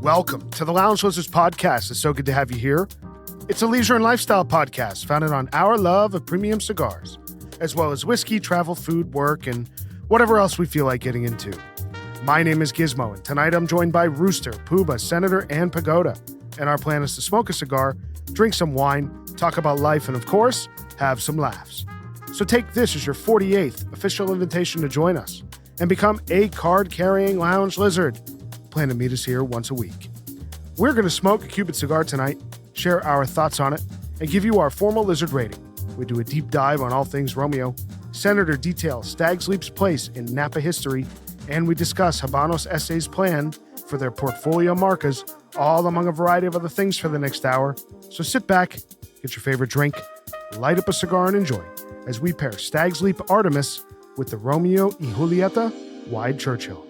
Welcome to the Lounge Lizards podcast. It's so good to have you here. It's a leisure and lifestyle podcast founded on our love of premium cigars, as well as whiskey, travel, food, work, and whatever else we feel like getting into. My name is Gizmo, and tonight I'm joined by Rooster, Puba, Senator, and Pagoda. And our plan is to smoke a cigar, drink some wine, talk about life, and of course, have some laughs. So take this as your 48th official invitation to join us and become a card-carrying lounge lizard. Plan to meet us here once a week. We're going to smoke a Cuban cigar tonight, share our thoughts on it, and give you our formal lizard rating. We do a deep dive on all things Romeo. Senator details Stag's Leap's place in Napa history, and we discuss Habanos S.A.'s plan for their portfolio marcas, all among a variety of other things for the next hour. So sit back, get your favorite drink, light up a cigar, and enjoy as we pair Stag's Leap Artemis with the Romeo y Julieta Wide Churchill.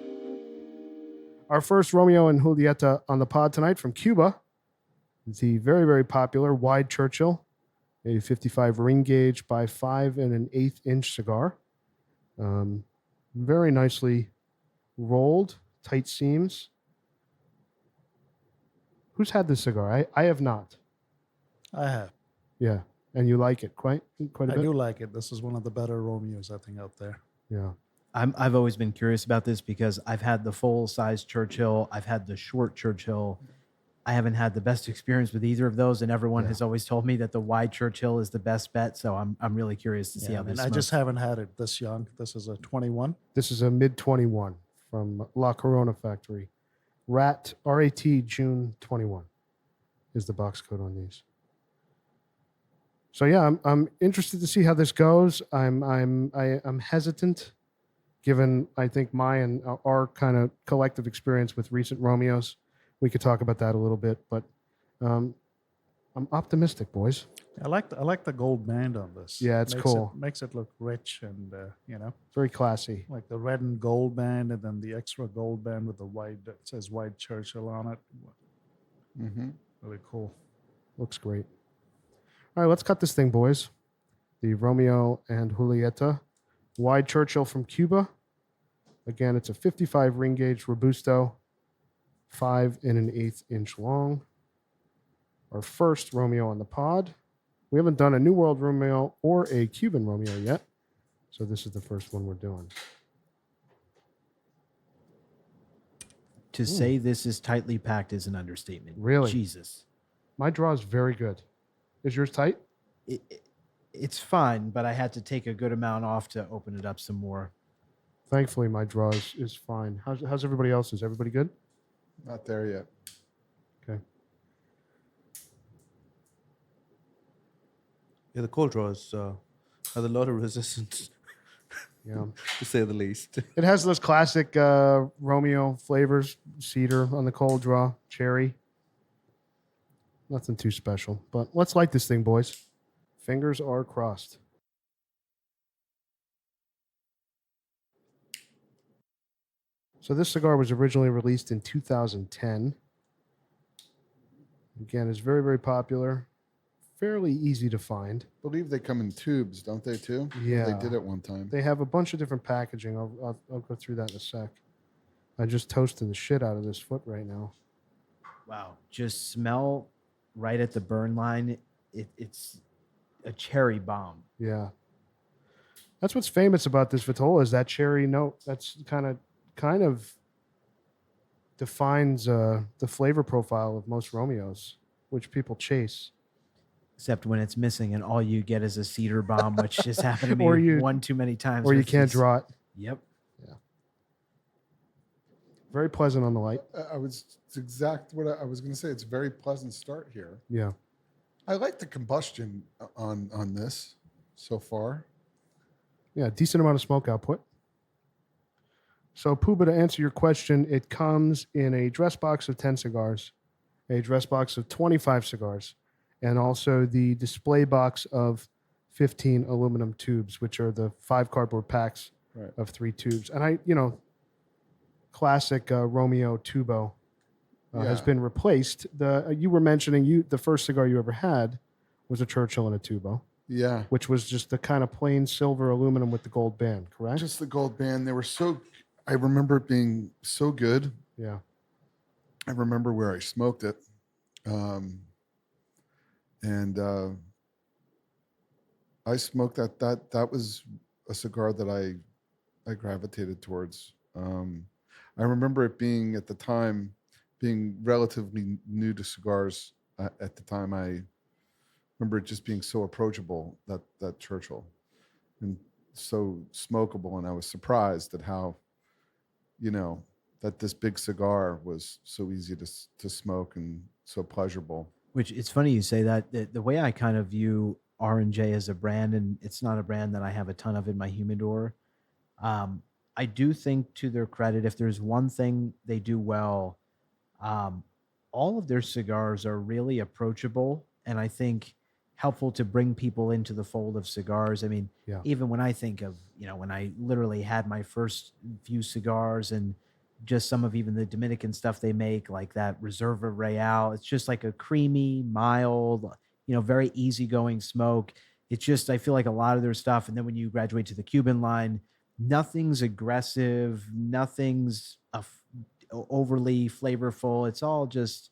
Our first Romeo and Julieta on the pod tonight from Cuba is the very, very popular Wide Churchill, a 55 ring gauge by 5 1/8 inch cigar. Very nicely rolled, tight seams. Who's had this cigar? I have not. I have. Yeah, and you like it quite a bit? I do like it. This is one of the better Romeos, I think, out there. Yeah. I've always been curious about this because I've had the full-size Churchill. I've had the short Churchill. I haven't had the best experience with either of those, and everyone has always told me that the wide Churchill is the best bet. So I'm really curious to see how this I smokes. just haven't had it this young. This is a 21. This is a mid 21 from La Corona factory. RAT June 21 is the box code on these. So yeah, I'm interested to see how this goes. I'm hesitant, given I think my and our kind of collective experience with recent Romeos. We could talk about that a little bit, but I'm optimistic, boys. I like the gold band on this. Yeah, it's cool. Makes it look rich and Very classy. like the red and gold band, and then the extra gold band with the white. It says White Churchill on it. Mm-hmm. Really cool. Looks great. All right, let's cut this thing, boys. The Romeo and Julieta Wide Churchill from Cuba. Again, it's a 55 ring gauge Robusto, 5 1/8 inch long. Our first Romeo on the pod. We haven't done a New World Romeo or a Cuban Romeo yet, so this is the first one we're doing. To say this is tightly packed is an understatement. Really? Jesus. My draw is very good. Is yours tight? It's fine, but I had to take a good amount off to open it up some more. Thankfully, my draw is fine. How's everybody else? Is everybody good? Not there yet. Okay. Yeah, the cold draws has a lot of resistance, Yeah. to say the least. It has those classic Romeo flavors, cedar on the cold draw, cherry. Nothing too special, but let's light this thing, boys. Fingers are crossed. So this cigar was originally released in 2010. Again, it's very, very popular. Fairly easy to find. I believe they come in tubes, don't they, too? Yeah. They did it one time. They have a bunch of different packaging. I'll go through that in a sec. I just toasted the shit out of this foot right now. Wow. Just smell right at the burn line. It's a cherry bomb. Yeah. That's what's famous about this Vitola is that cherry note. That's kind of defines the flavor profile of most Romeos, which people chase. Except when it's missing and all you get is a cedar bomb, which has happened to me Or you- one too many times. Or you with can't this. draw it. Yep. Very pleasant on the light. It's exact what I was going to say. It's a very pleasant start here. Yeah. I like the combustion on this so far. Yeah, decent amount of smoke output. So, Puba, to answer your question, it comes in a dress box of 10 cigars, a dress box of 25 cigars, and also the display box of 15 aluminum tubes, which are the 5 cardboard packs Right. of 3 tubes. And classic Romeo tubo has Yeah. been replaced. You were mentioning the first cigar you ever had was a Churchill and a tubo. Yeah. Which was just the kind of plain silver aluminum with the gold band, correct? Just the gold band. They were I remember it being so good. Yeah. I remember where I smoked it. And I smoked that was a cigar that I gravitated towards. I remember it being at the time being relatively new to cigars at the time. I remember it just being so approachable, that Churchill, and so smokable, and I was surprised at how, you know, that this big cigar was so easy to smoke and so pleasurable. Which it's funny you say that. The way I kind of view R&J as a brand, and it's not a brand that I have a ton of in my humidor. I do think, to their credit, if there's one thing they do well, um, all of their cigars are really approachable, and I think helpful to bring people into the fold of cigars. I mean, Yeah. even when I think of, when I literally had my first few cigars and just some of even the Dominican stuff they make, like that Reserva Real, it's just like a creamy, mild, very easygoing smoke. It's just, I feel like a lot of their stuff. And then when you graduate to the Cuban line, nothing's aggressive, nothing's overly flavorful. It's all just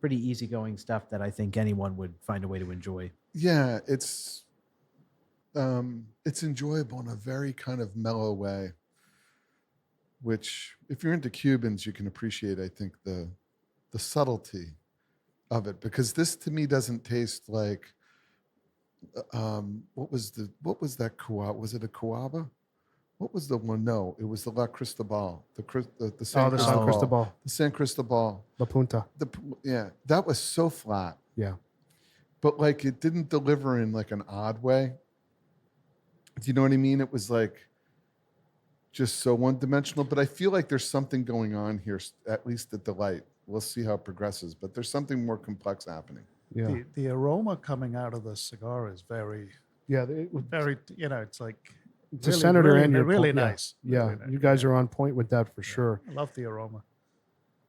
pretty easygoing stuff that I think anyone would find a way to enjoy. Yeah, it's enjoyable in a very kind of mellow way, which if you're into Cubans, you can appreciate, I think, the subtlety of it, because this to me doesn't taste like what was that Cohiba? Was it a Cohiba? What was the one? No, it was the La Cristobal, the San the San Cristobal. the San Cristobal, La Punta. Yeah, that was so flat, Yeah. but like it didn't deliver in like an odd way. Do you know what I mean? It was like just so one dimensional, but I feel like there's something going on here, at least at the light. We'll see how it progresses, but there's something more complex happening. Yeah. The aroma coming out of the cigar is very, Yeah. very, it's like It's a senator and your really point. Yeah. nice. Yeah. Really nice. You guys are on point with that for sure. I love the aroma.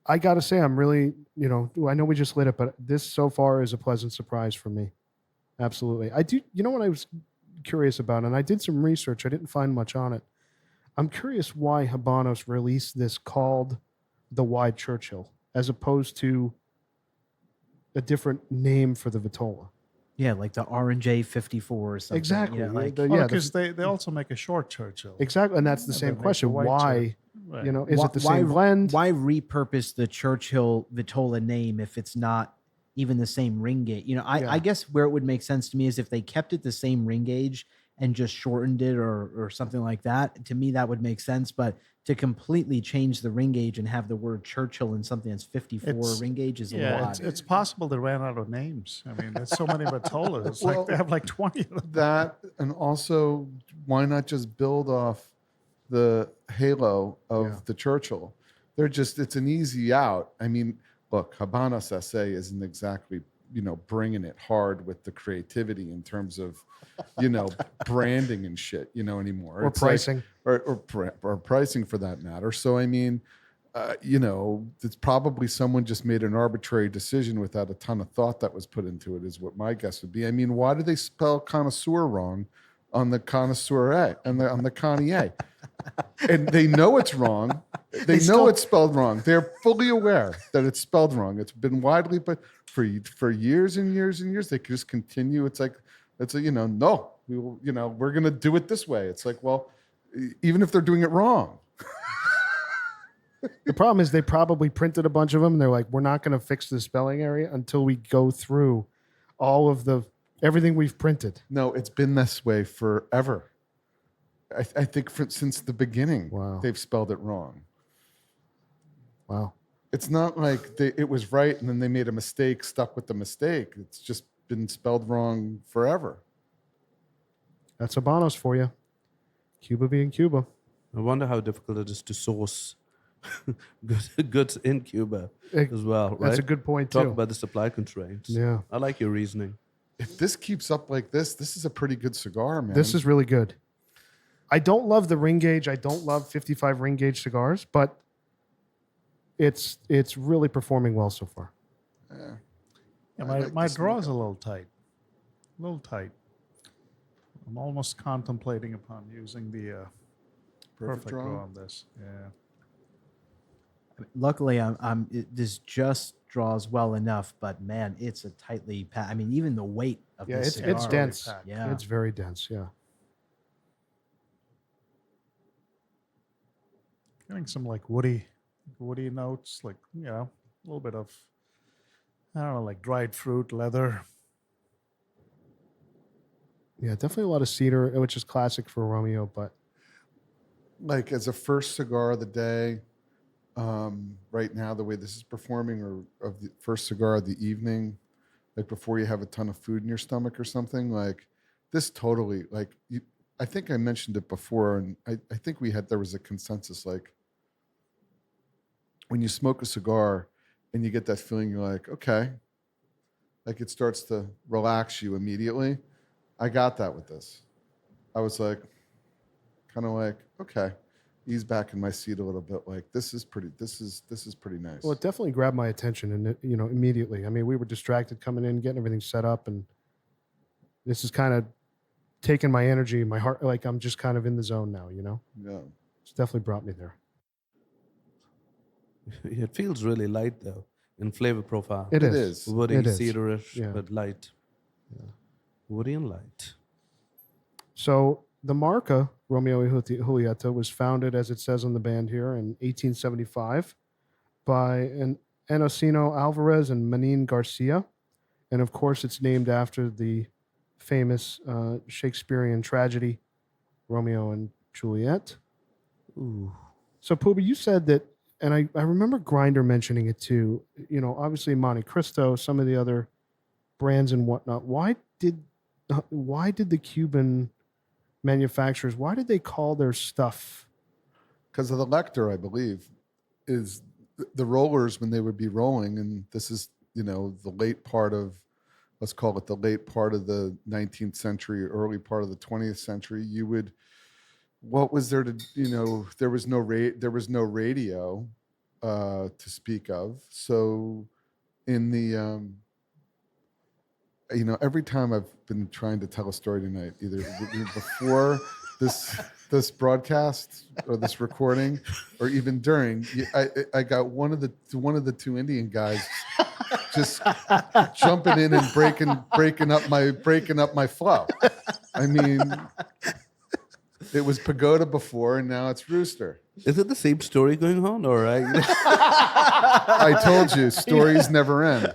I got to say, I'm really, I know we just lit it, but this so far is a pleasant surprise for me. Absolutely. I do. You know what I was curious about, and I did some research. I didn't find much on it. I'm curious why Habanos released this called the Wide Churchill as opposed to a different name for the Vitola. Yeah, like the R&J 54 or something. Exactly. Like, Because they also make a short Churchill. Exactly. And that's the Yeah, same they make question. the white Why, Right. is it the same blend? Why repurpose the Churchill Vitola name if it's not even the same ring gauge? I guess where it would make sense to me is if they kept it the same ring gauge and just shortened it or something like that. To me, that would make sense. But to completely change the ring gauge and have the word Churchill in something that's 54 ring gauge is a little odd. It's possible they ran out of names. I mean, there's so many Vitolas. It's like they have like 20 of them. That, and also, why not just build off the halo of the Churchill? It's an easy out. I mean, look, Habanos S.A isn't exactly, bringing it hard with the creativity in terms of, branding and shit, anymore. Or It's pricing. Like, or pricing for that matter. So, I mean, it's probably someone just made an arbitrary decision without a ton of thought that was put into it, is what my guess would be. I mean, why do they spell connoisseur wrong on the connoisseur A and on the Connie A? And they know it's wrong. They know it's spelled wrong. They're fully aware that it's spelled wrong. It's been widely, but for years and years and years, they just continue. It's like, no, we will, we're going to do it this way. It's like, well, even if they're doing it wrong. The problem is they probably printed a bunch of them and they're like, we're not going to fix the spelling area until we go through all of everything we've printed. No, it's been this way forever. I think since the beginning, they've spelled it wrong. Wow. It's not like it was right and then they made a mistake, stuck with the mistake. It's just been spelled wrong forever. That's Habanos for you. Cuba being Cuba. I wonder how difficult it is to source goods in Cuba as well, right? That's a good point, Talk too. about the supply constraints. Yeah. I like your reasoning. If this keeps up like this is a pretty good cigar, man. This is really good. I don't love the ring gauge. I don't love 55 ring gauge cigars, but it's really performing well so far. Yeah, my draw is a little tight. A little tight. I'm almost contemplating upon using the perfect draw on this. Yeah. Luckily, this just draws well enough, but man, it's a tightly packed. I mean, even the weight of Yeah, this it's cigar. dense. packed. Yeah. It's very dense. Yeah. Getting some like woody notes, like a little bit of, I don't know, like dried fruit, leather. Yeah, definitely a lot of cedar, which is classic for Romeo, but Like as a first cigar of the day, right now, the way this is performing, or of the first cigar of the evening, like before you have a ton of food in your stomach or something, like this totally, like I think I mentioned it before, and I think there was a consensus, like when you smoke a cigar and you get that feeling, you're like, okay, like it starts to relax you immediately. I got that with this. I was like, kind of like, okay, ease back in my seat a little bit. Like this is pretty nice. well, it definitely grabbed my attention, and immediately. I mean, we were distracted coming in, getting everything set up, and this is kind of taking my energy, my heart. Like I'm just kind of in the zone now. Yeah. It's definitely brought me there. It feels really light though in flavor profile. It It is. is. Woody, It is. cedarish, Yeah. but light. Woody and light. So the marca Romeo y Julieta was founded, as it says on the band here, in 1875 by an Enosino Alvarez and Manin Garcia, and of course, it's named after the famous Shakespearean tragedy Romeo and Juliet. Ooh. So, Pooba, you said that, and I remember Grinder mentioning it too. Obviously Monte Cristo, some of the other brands and whatnot. Why did the Cuban manufacturers, why did they call their stuff? Because of the lector, I believe, is the rollers when they would be rolling, and this is the late part of, let's call it the late part of the 19th century, early part of the 20th century. What was there to there was no radio to speak of. So in the every time I've been trying to tell a story tonight, either before this broadcast or this recording, or even during, I got one of the two Indian guys just jumping in and breaking up my flow. I mean, it was Pagoda before, and now it's Rooster. Is it the same story going on, or I told you, stories never end.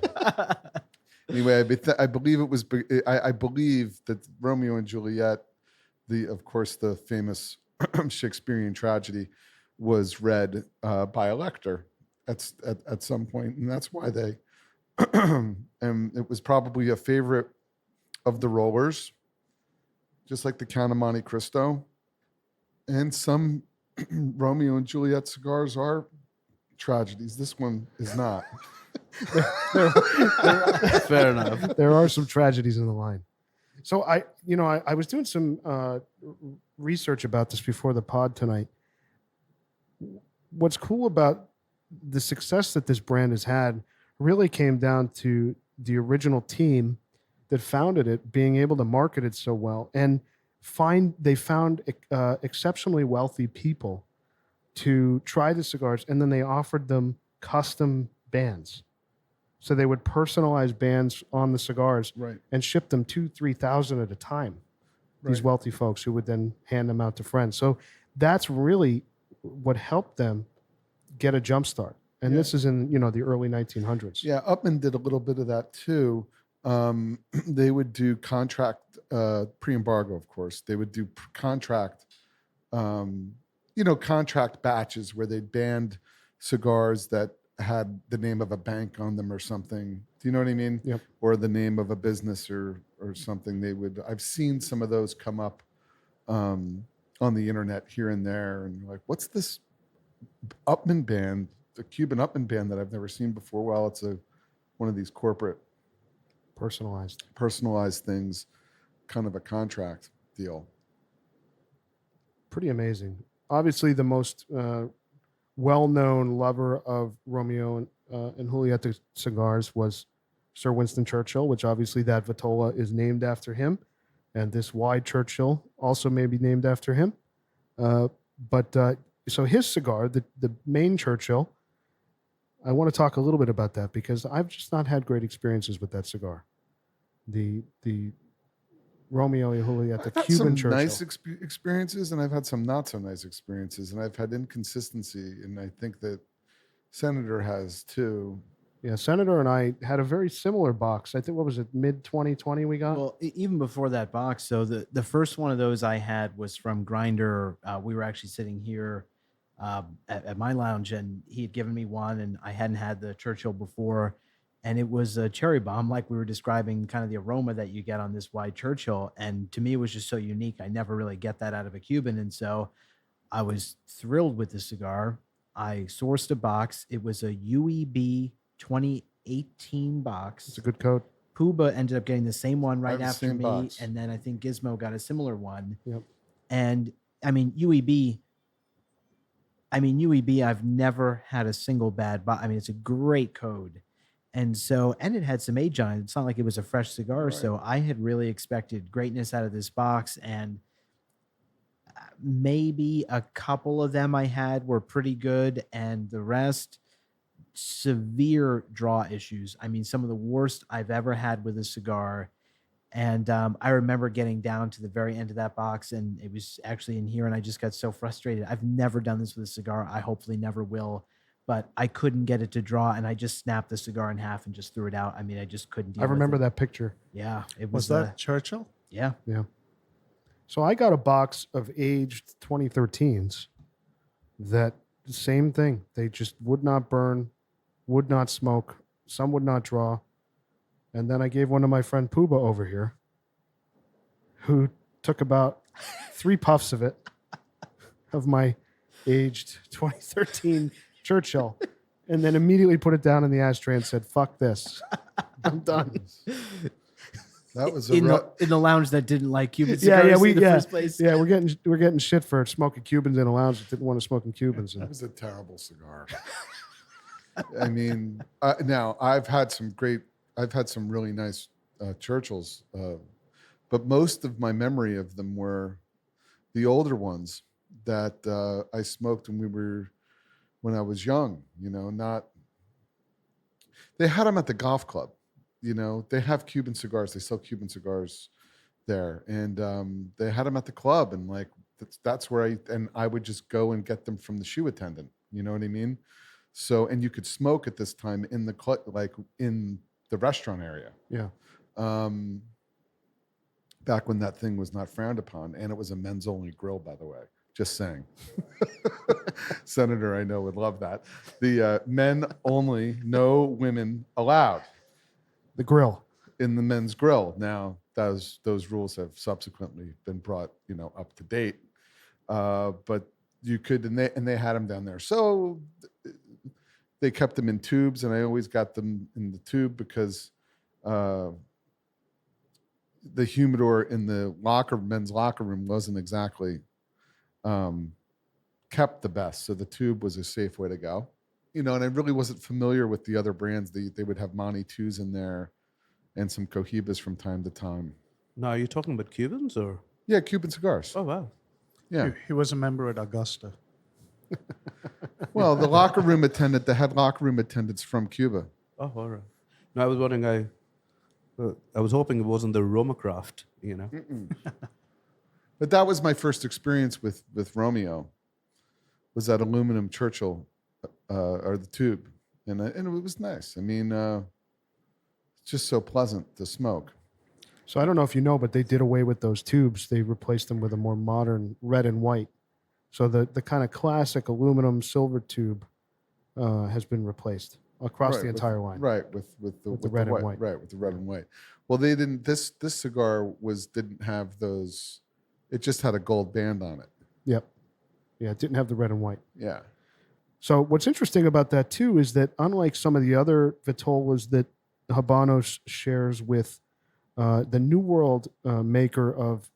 Anyway, I believe it was. I believe that Romeo and Juliet, of course, the famous Shakespearean tragedy, was read by a lector at some point, and that's why they. And it was probably a favorite of the rollers, just like the Count of Monte Cristo, and some Romeo and Juliet cigars are tragedies. This one is not. fair enough? There are some tragedies in the line. So I was doing some research about this before the pod tonight. What's cool about the success that this brand has had really came down to the original team that founded it being able to market it so well, and they found exceptionally wealthy people to try the cigars, and then they offered them custom bands. So they would personalize bands on the cigars, Right. and ship them 2,000-3,000 at a time. These Right. wealthy folks who would then hand them out to friends. So that's really what helped them get a jump start. And this is in the early 1900s. Yeah, Upman did a little bit of that too. They would do contract pre-embargo, of course. They would do contract, contract batches where they'd band cigars that had the name of a bank on them or something. Do you know what I mean? Yep. Or the name of a business or something. I've seen some of those come up on the internet here and there, and you're like, what's this Upman band, the Cuban Upman band that I've never seen before? Well, it's one of these corporate personalized things, kind of a contract deal. Pretty amazing. Obviously, the most well-known lover of Romeo and Julieta cigars was Sir Winston Churchill, which obviously that Vitola is named after him, and this wide Churchill also may be named after him. So his cigar, the main Churchill, I want to talk a little bit about that because I've just not had great experiences with that cigar. The Romeo y Julieta, the I've had Cuban some Churchill. nice experiences, and I've had some not so nice experiences, and I've had inconsistency, and I think that Senator has too. Yeah, Senator and I had a very similar box. I think, what was it, mid 2020 we got? Well, even before that box, so the first one of those I had was from Grinder. We were actually sitting here at my lounge, and he had given me one, and I hadn't had the Churchill before, and it was a cherry bomb, like we were describing, kind of the aroma that you get on this white Churchill, and to me, it was just so unique. I never really get that out of a Cuban, and so I was thrilled with the cigar. I sourced a box. It was a UEB 2018 box. It's a good code. Puba ended up getting the same one right the after same me, box. and then I think Gizmo got a similar one. Yep. And I mean UEB. I've never had a single bad box. I mean, it's a great code, and it had some age on it. It's not like it was a fresh cigar, Right. so I had really expected greatness out of this box, and maybe a couple of them I had were pretty good, and the rest severe draw issues. I mean, some of the worst I've ever had with a cigar. And I remember getting down to the very end of that box, and it was actually in here, and I just got so frustrated. I've never done this with a cigar. I hopefully never will, but I couldn't get it to draw, and I just snapped the cigar in half and just threw it out. I mean, I just couldn't deal I remember with it. that picture. Yeah, it Was was that Churchill? yeah. Yeah. So I got a box of aged 2013s that same thing. They just would not burn, would not smoke. Some would not draw. And then I gave one to my friend Puba over here, who took about 3 puffs of it, of my aged 2013 Churchill, and then immediately put it down in the ashtray and said, "Fuck this. I'm done." That was In the lounge that didn't like Cuban Yeah, cigars yeah, in the first place. Yeah, we're getting shit for smoking Cubans in a lounge that didn't want to smoke in Cubans. That was a terrible cigar. I mean, now I've had some really nice Churchills, but most of my memory of them were the older ones that I smoked when I was young. You know, not they had them at the golf club. You know, they have Cuban cigars. They sell Cuban cigars there, and they had them at the club, and like that's where I would just go and get them from the shoe attendant. You know what I mean? So, and you could smoke at this time in the like in the restaurant area. Yeah. Back when that thing was not frowned upon, and it was a men's only grill, by the way. Just saying. Senator, I know, would love that. The men only, no women allowed. The grill. In the men's grill. Now, those rules have subsequently been brought, up to date. But you could, and they had them down there. So they kept them in tubes, and I always got them in the tube because the humidor in the men's locker room wasn't exactly kept the best. So the tube was a safe way to go. And I really wasn't familiar with the other brands. They would have Monty 2s in there and some Cohibas from time to time. Now, are you talking about Cubans or? Yeah, Cuban cigars. Oh, wow. Yeah. He was a member at Augusta. Well, the head locker room attendants from Cuba. Oh, all right. No, I was wondering, I was hoping it wasn't the Romacraft, But that was my first experience with Romeo, was that aluminum Churchill or the tube. And it was nice. I mean, it's just so pleasant to smoke. So I don't know if you know, but they did away with those tubes. They replaced them with a more modern red and white. So the kind of classic aluminum silver tube has been replaced across the entire line. Right, with the red and white. Right, with the red and white. Well, they didn't. This cigar didn't have those. It just had a gold band on it. Yep. Yeah, it didn't have the red and white. Yeah. So what's interesting about that too is that unlike some of the other Vitolas that Habanos shares with the New World maker of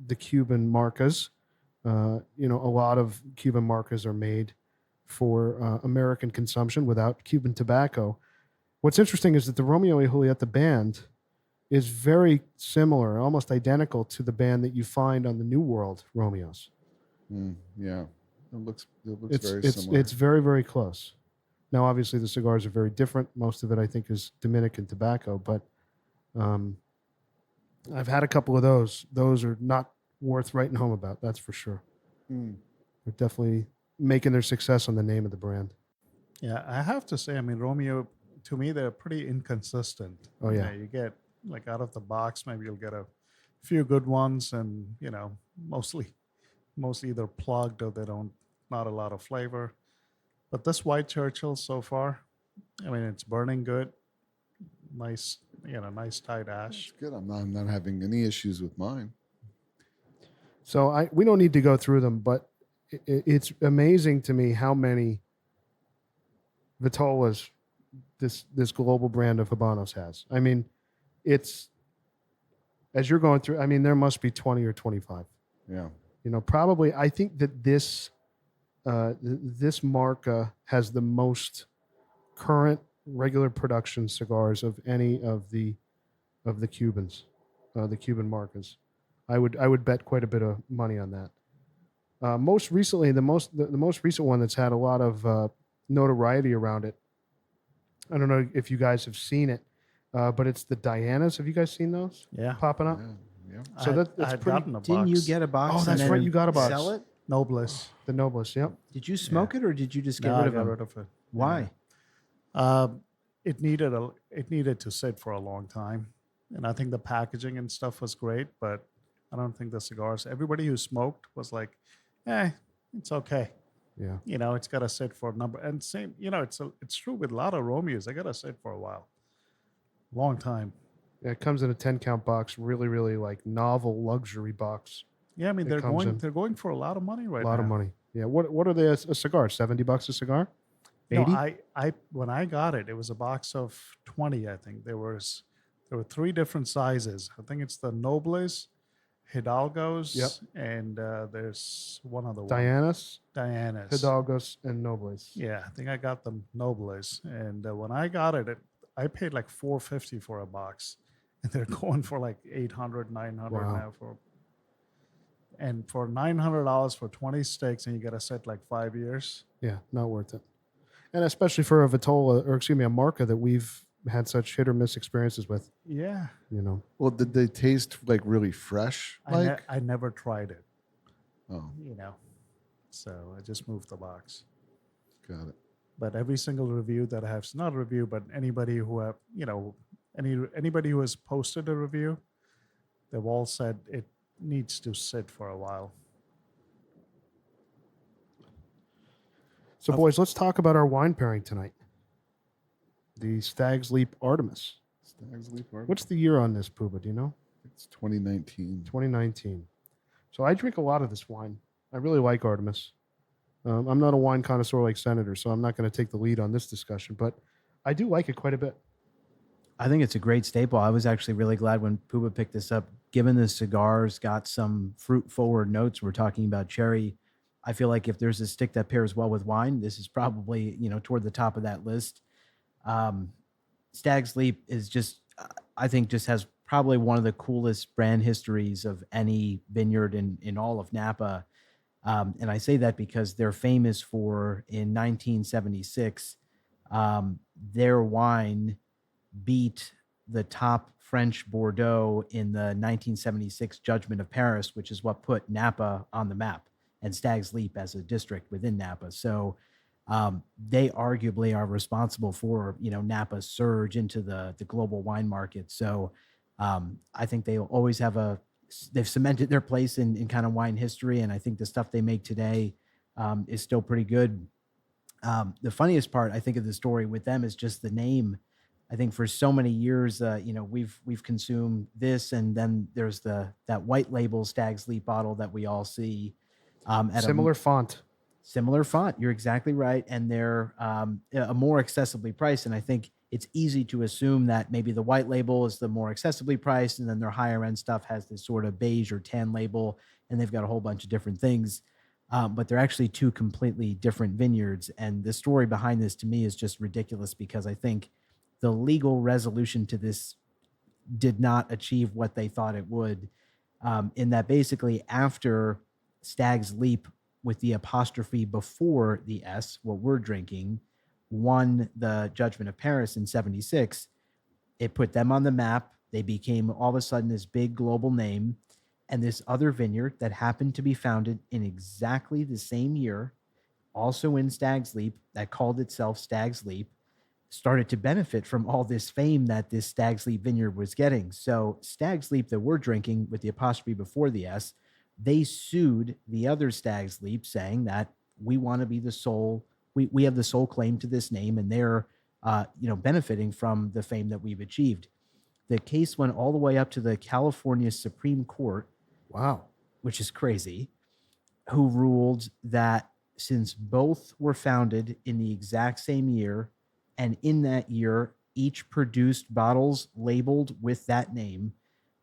the Cuban marcas, a lot of Cuban marcas are made for American consumption without Cuban tobacco. What's interesting is that the Romeo y Julieta band is very similar, almost identical to the band that you find on the New World Romeos. Yeah. It looks very similar. It's very, very close. Now, obviously, the cigars are very different. Most of it, I think, is Dominican tobacco, but um, I've had a couple of those. Those are not worth writing home about. That's for sure. Mm. They're definitely making their success on the name of the brand. Yeah, I have to say, I mean, Romeo, to me, they're pretty inconsistent. Oh, yeah. You get like out of the box, maybe you'll get a few good ones, and mostly either plugged or they don't, not a lot of flavor. But this white Churchill so far, I mean, it's burning good, nice, nice tight ash. It's good. I'm not having any issues with mine. So we don't need to go through them, but it's amazing to me how many Vitolas this global brand of Habanos has. I mean, it's as you're going through. I mean, there must be 20 or 25. Yeah. Probably. I think that this marca has the most current regular production cigars of any of the Cubans, the Cuban marcas. I would bet quite a bit of money on that. Most recently, the most recent one that's had a lot of notoriety around it. I don't know if you guys have seen it, but it's the Dianas. Have you guys seen those? Yeah. Popping up. Yeah. So that's I'd pretty. gotten a Didn't you box. get a box? Oh, and that's then right, you got a box. Sell it? Nobles? The Nobles. Yep. Did you smoke it or did you just get No, rid I of got them? rid of it. Why? It needed to sit for a long time, and I think the packaging and stuff was great, but I don't think the cigars. Everybody who smoked was like, it's okay. Yeah. It's got to sit for a number. And same, it's true with a lot of Romeos. They got to sit for a while, long time. Yeah, it comes in a 10-count box. Really, really like novel luxury box. Yeah, I mean It they're comes in. going for a lot of money right A now. lot of money. Yeah. What are they? A cigar? $70 a cigar? No, 80? I when I got it, it was a box of 20. I think there were 3 different sizes. I think it's the Nobles, Hidalgos, Yep. and there's one other one. Dianas, Diana's. Hidalgos, and Nobles. Yeah, I think I got the Nobles, and when I got it, I paid like $450 for a box, and they're going for like $800, $900 Wow. now for. And for $900 for 20 sticks, and you get a set like 5 years. Yeah, not worth it. And especially for a Vitola, or excuse me, a Marca that we've had such hit or miss experiences with. Yeah, Well, did they taste like really fresh? I never tried it. Oh, So I just moved the box. got it. But every single review that I have, not a review, but anybody who have, anybody who has posted a review, they've all said it needs to sit for a while. So, boys, let's talk about our wine pairing tonight. The Stag's Leap Artemis. Stag's Leap Artemis. What's the year on this, Puba? Do you know? It's 2019. 2019. So I drink a lot of this wine. I really like Artemis. I'm not a wine connoisseur like Senator, so I'm not going to take the lead on this discussion, but I do like it quite a bit. I think it's a great staple. I was actually really glad when Puba picked this up, given the cigar's got some fruit forward notes. We're talking about cherry. I feel like if there's a stick that pairs well with wine, this is probably, toward the top of that list. Stag's Leap is just, I think, just has probably one of the coolest brand histories of any vineyard in all of Napa. And I say that because they're famous for, in 1976, their wine beat the top French Bordeaux in the 1976 Judgment of Paris, which is what put Napa on the map, and Stag's Leap as a district within Napa. So they arguably are responsible for, Napa's surge into the global wine market. So I think they'll always they've cemented their place in kind of wine history. And I think the stuff they make today is still pretty good. The funniest part, I think, of the story with them is just the name. I think for so many years, we've consumed this, and then there's that white label Stag's Leap bottle that we all see. At Similar font. Similar font. You're exactly right. And they're a more accessibly priced. And I think it's easy to assume that maybe the white label is the more accessibly priced, and then their higher end stuff has this sort of beige or tan label, and they've got a whole bunch of different things. But they're actually 2 completely different vineyards. And the story behind this to me is just ridiculous, because I think the legal resolution to this did not achieve what they thought it would, in that basically after Stag's Leap with the apostrophe before the S, what we're drinking, won the Judgment of Paris in 76, it put them on the map. They became all of a sudden this big global name. And this other vineyard that happened to be founded in exactly the same year, also in Stag's Leap, that called itself Stag's Leap, started to benefit from all this fame that this Stag's Leap vineyard was getting. So Stag's Leap that we're drinking with the apostrophe before the S, they sued the other Stag's Leap saying that we want to be the sole, we have the sole claim to this name, and they're benefiting from the fame that we've achieved. The case went all the way up to the California Supreme Court. Wow. Which is crazy, who ruled that since both were founded in the exact same year, and in that year, each produced bottles labeled with that name,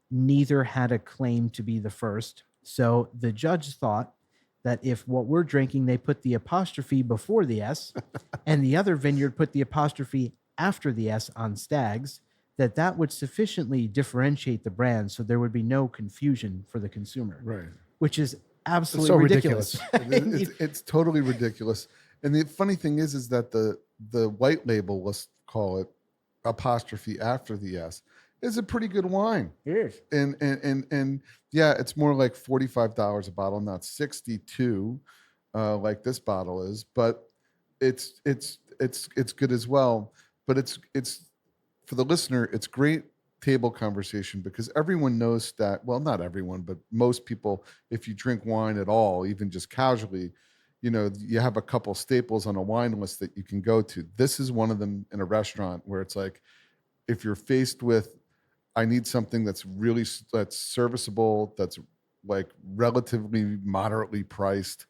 neither had a claim to be the first. So the judge thought that if what we're drinking, they put the apostrophe before the S, and the other vineyard put the apostrophe after the S on Stag's, that would sufficiently differentiate the brand so there would be no confusion for the consumer. Right. Which is absolutely so ridiculous. It's totally ridiculous. And the funny thing is that the white label, let's call it apostrophe after the S, is a pretty good wine. It is. And yeah, it's more like $45 a bottle, not 62 like this bottle is, but it's good as well. But it's for the listener, it's great table conversation because everyone knows that, well, not everyone, but most people, if you drink wine at all, even just casually, you have a couple staples on a wine list that you can go to. This is one of them in a restaurant where it's like, if you're faced with, I need something that's serviceable, that's like relatively moderately priced,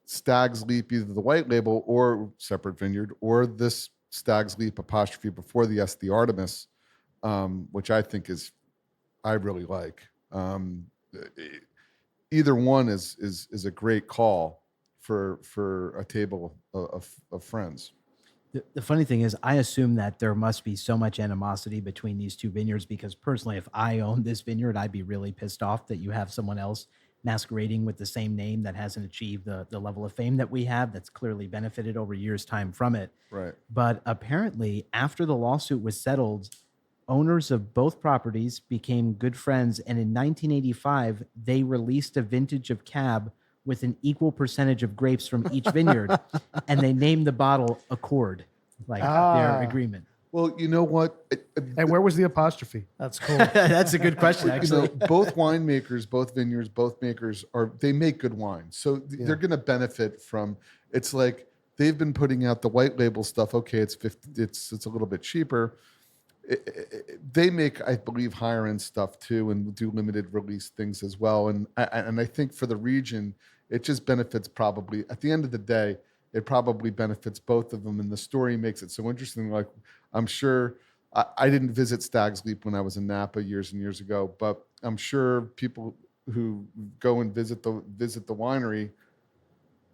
Stag's Leap, either the white label or separate vineyard, or this Stag's Leap apostrophe before the S, the Artemis, which I think I really like. Either one is a great call for a table of friends. The funny thing is, I assume that there must be so much animosity between these two vineyards because personally, if I owned this vineyard, I'd be really pissed off that you have someone else masquerading with the same name that hasn't achieved the level of fame that we have, that's clearly benefited over years' time from it. Right. But apparently, after the lawsuit was settled, owners of both properties became good friends. And in 1985, they released a vintage of Cab with an equal percentage of grapes from each vineyard. And they named the bottle Accord, like their agreement. Well, you know what? And where was the apostrophe? That's cool. That's a good question, actually. Both winemakers, both vineyards, both makers they make good wine. So they're going to benefit from, it's like they've been putting out the white label stuff. Okay, it's a little bit cheaper. They make, I believe, higher end stuff too, and do limited release things as well. And I think for the region, it just benefits probably, at the end of the day, it probably benefits both of them. And the story makes it so interesting. Like, I'm sure I didn't visit Stag's Leap when I was in Napa years and years ago, but I'm sure people who go and visit the winery,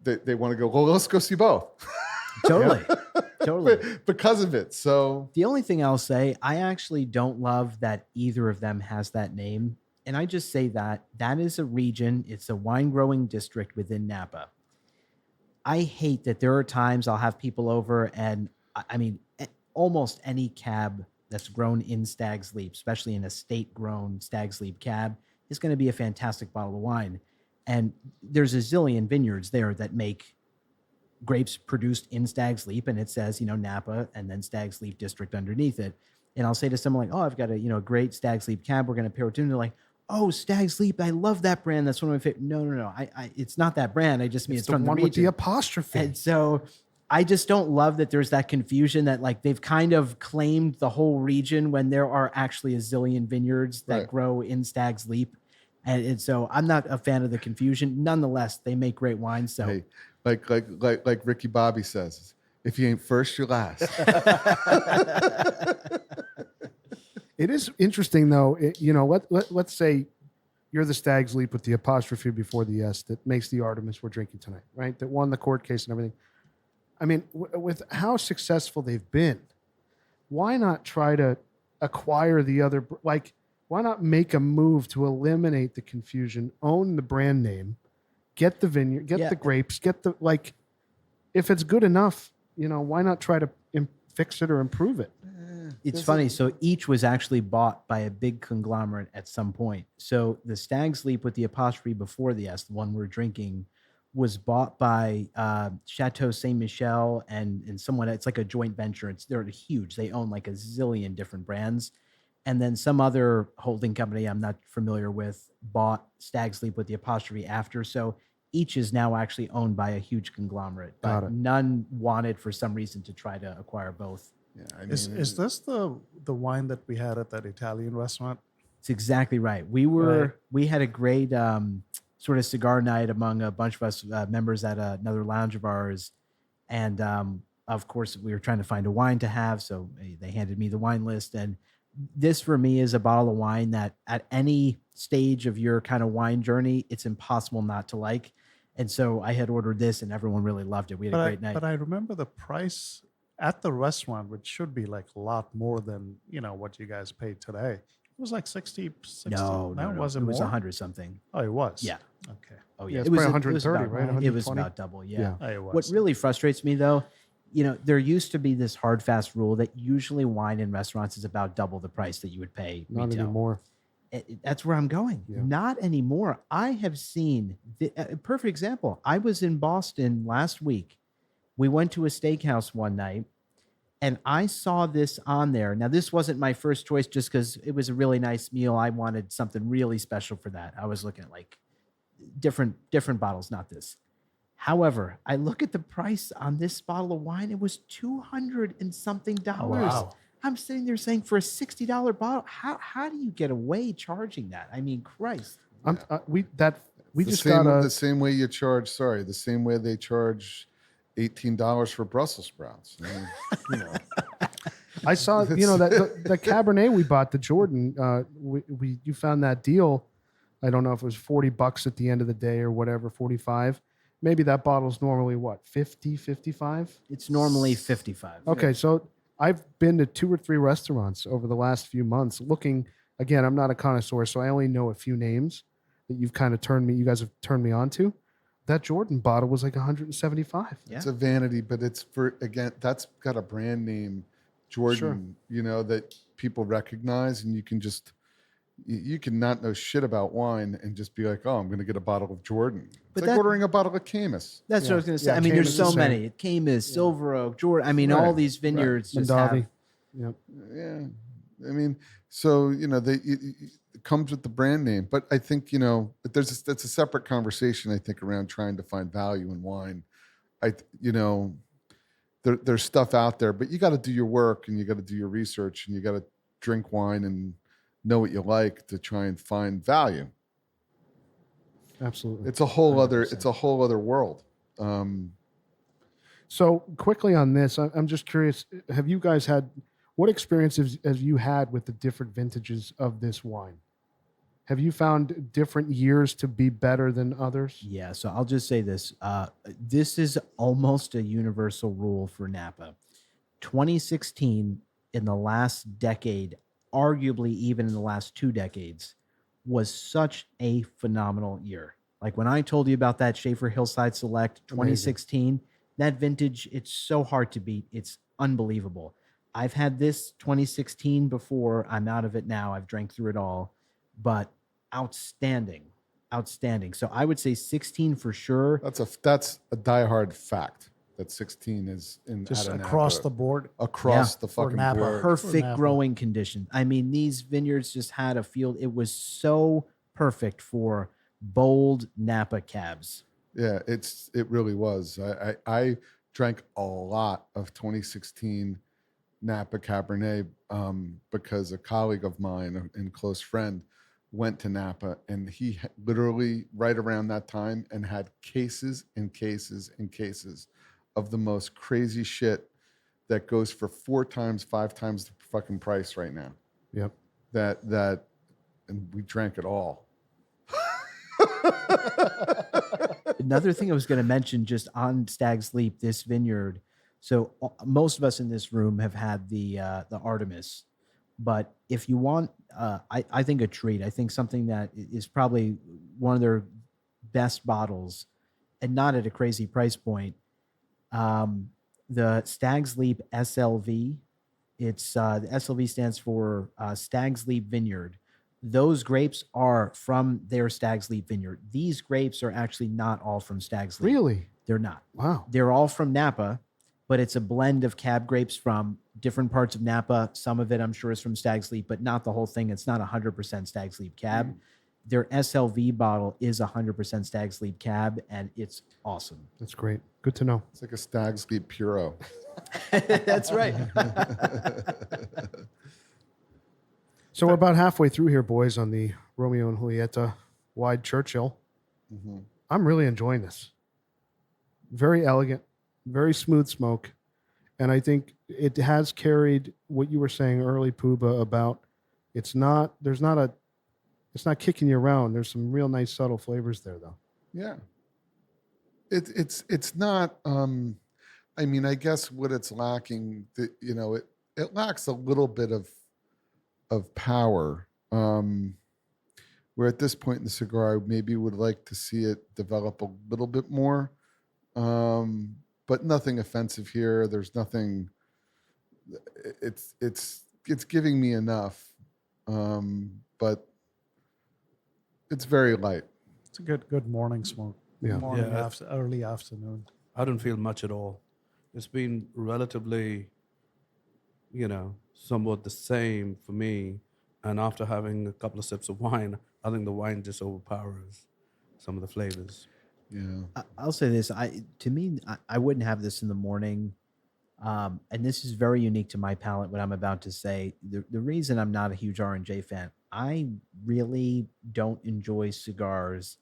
they want to go, well, let's go see both. Totally. Because of it. So the only thing I'll say, I actually don't love that either of them has that name. And I just say that is a region. It's a wine growing district within Napa. I hate that there are times I'll have people over, and I mean, almost any cab that's grown in Stag's Leap, especially in a state-grown Stag's Leap cab, is going to be a fantastic bottle of wine. And there's a zillion vineyards there that make grapes produced in Stag's Leap, and it says, Napa and then Stag's Leap district underneath it. And I'll say to someone like, oh, I've got a great Stag's Leap cab we're going to pair it to. And they're like, oh, Stag's Leap, I love that brand. That's one of my favorite. No. I it's not that brand. I just mean it's the from the one region. with the apostrophe. And so I just don't love that there's that confusion that like they've kind of claimed the whole region when there are actually a zillion vineyards that grow in Stag's Leap. And so I'm not a fan of the confusion. Nonetheless, they make great wine. So hey, like Ricky Bobby says, if you ain't first, you're last. It is interesting, though. Let's say you're the Stag's Leap with the apostrophe before the S that makes the Artemis we're drinking tonight, right? That won the court case and everything. I mean, with how successful they've been, why not try to acquire the other? Like, why not make a move to eliminate the confusion, own the brand name, get the vineyard, get the grapes, get the, like, if it's good enough, why not try to fix it or improve it? It's funny. So each was actually bought by a big conglomerate at some point. So the Stag's Leap with the apostrophe before the S, the one we're drinking, was bought by Chateau Saint Michel and someone. It's like a joint venture. They're huge. They own like a zillion different brands. And then some other holding company I'm not familiar with bought Stag's Leap with the apostrophe after. So each is now actually owned by a huge conglomerate, Got but it. none wanted for some reason to try to acquire both. Yeah, I mean, Is this the wine that we had at that Italian restaurant? It's exactly right. We had a great sort of cigar night among a bunch of us members at another lounge of ours, and of course we were trying to find a wine to have. So they handed me the wine list, and this for me is a bottle of wine that at any stage of your kind of wine journey, it's impossible not to like. And so I had ordered this, and everyone really loved it. We had a great night. But I remember the price at the restaurant, which should be like a lot more than what you guys paid today. It was like 60. No, it wasn't it was more? 100 something. Oh, it was. Yeah. Okay. Oh Yeah, yeah, it's it was probably it was 130, about, right? It was 120? about double. Yeah. Yeah. Oh, it was. What really frustrates me though, there used to be this hard fast rule that usually wine in restaurants is about double the price that you would pay Not retail. anymore. That's where I'm going. Yeah. Not anymore. I have seen a perfect example. I was in Boston last week. We went to a steakhouse one night, and I saw this on there. Now, this wasn't my first choice just because it was a really nice meal. I wanted something really special for that. I was looking at like different bottles, not this. However, I look at the price on this bottle of wine. It was $200 and something dollars. Wow. I'm sitting there saying for a $60 bottle, how do you get away charging that? I mean, Christ. We the just same, got the same way you charge. Sorry, the same way they charge $18 for Brussels sprouts. I mean, I saw that the Cabernet we bought, the Jordan. You found that deal. I don't know if it was $40 at the end of the day or whatever, 45. Maybe that bottle's normally what, 50, 55? It's normally 55. Okay, so I've been to 2 or 3 restaurants over the last few months looking. Again, I'm not a connoisseur, so I only know a few names that you guys have turned me on to. That Jordan bottle was like 175. Yeah. it's a vanity, but it's that's got a brand name, Jordan, that people recognize, and you can not know shit about wine and just be like, oh, I'm going to get a bottle of Jordan. It's like ordering a bottle of Camus. That's what I was going to say. Yeah, I mean, there's Camus so is many. Camus, Silver Oak, Jordan. I mean, Right, all these vineyards just Mondavi. have. Yep. Yeah. I mean, so, it comes with the brand name, but I think, that's a separate conversation, I think, around trying to find value in wine. There's stuff out there, but you got to do your work and you got to do your research and you got to drink wine and know what you like to try and find value. Absolutely. It's a whole other world. So quickly on this, I'm just curious, what experiences have you had with the different vintages of this wine? Have you found different years to be better than others? Yeah, so I'll just say this. This is almost a universal rule for Napa. 2016, in the last decade, arguably even in the last 2 decades, was such a phenomenal year. Like when I told you about that Schaefer Hillside Select 2016, that vintage, it's so hard to beat. It's unbelievable. I've had this 2016 before. I'm out of it now. I've drank through it all, but outstanding. So I would say 16 for sure. That's a diehard fact that 16 is Just out of across Napa, the board. across the For fucking Napa. board. Perfect Napa. growing condition. I mean, these vineyards just had a field. It was so perfect for bold Napa cabs. Yeah, it really was. I drank a lot of 2016 Napa Cabernet because a colleague of mine and close friend went to Napa, and he literally right around that time and had cases and cases and cases of the most crazy shit that goes for 4 times, 5 times the fucking price right now. Yep. And we drank it all. Another thing I was going to mention just on Stag's Leap, this vineyard. So most of us in this room have had the Artemis, but if you want, I think a treat. I think something that is probably one of their best bottles, and not at a crazy price point. the Stag's Leap SLV. It's the SLV stands for Stag's Leap Vineyard. Those grapes are from their Stag's Leap Vineyard. These grapes are actually not all from Stag's Leap. Really? They're not. Wow. They're all from Napa, but it's a blend of cab grapes from different parts of Napa. Some of it, I'm sure, is from Stag's Leap, but not the whole thing. It's not 100% Stag's Leap cab. Their SLV bottle is 100% Stag's Leap cab, and it's awesome. That's great. Good to know. It's like a Stag's Leap Puro. That's right. So we're about halfway through here, boys, on the Romeo and Julieta wide Churchill. Mm-hmm. I'm really enjoying this. Very elegant, very smooth smoke. And I think it has carried what you were saying early, Puba, about it's not kicking you around. There's some real nice subtle flavors there, though. Yeah. It's not, I mean, I guess what it's lacking, it lacks a little bit of power. Where at this point in the cigar, I maybe would like to see it develop a little bit more. But nothing offensive here. There's nothing. It's giving me enough, but it's very light. It's a good morning smoke. Yeah. Morning, Yeah. early afternoon. I don't feel much at all. It's been relatively, somewhat the same for me. And after having a couple of sips of wine, I think the wine just overpowers some of the flavors. Yeah. I'll say this. I wouldn't have this in the morning. And this is very unique to my palate, what I'm about to say. The reason I'm not a huge R&J fan, I really don't enjoy cigars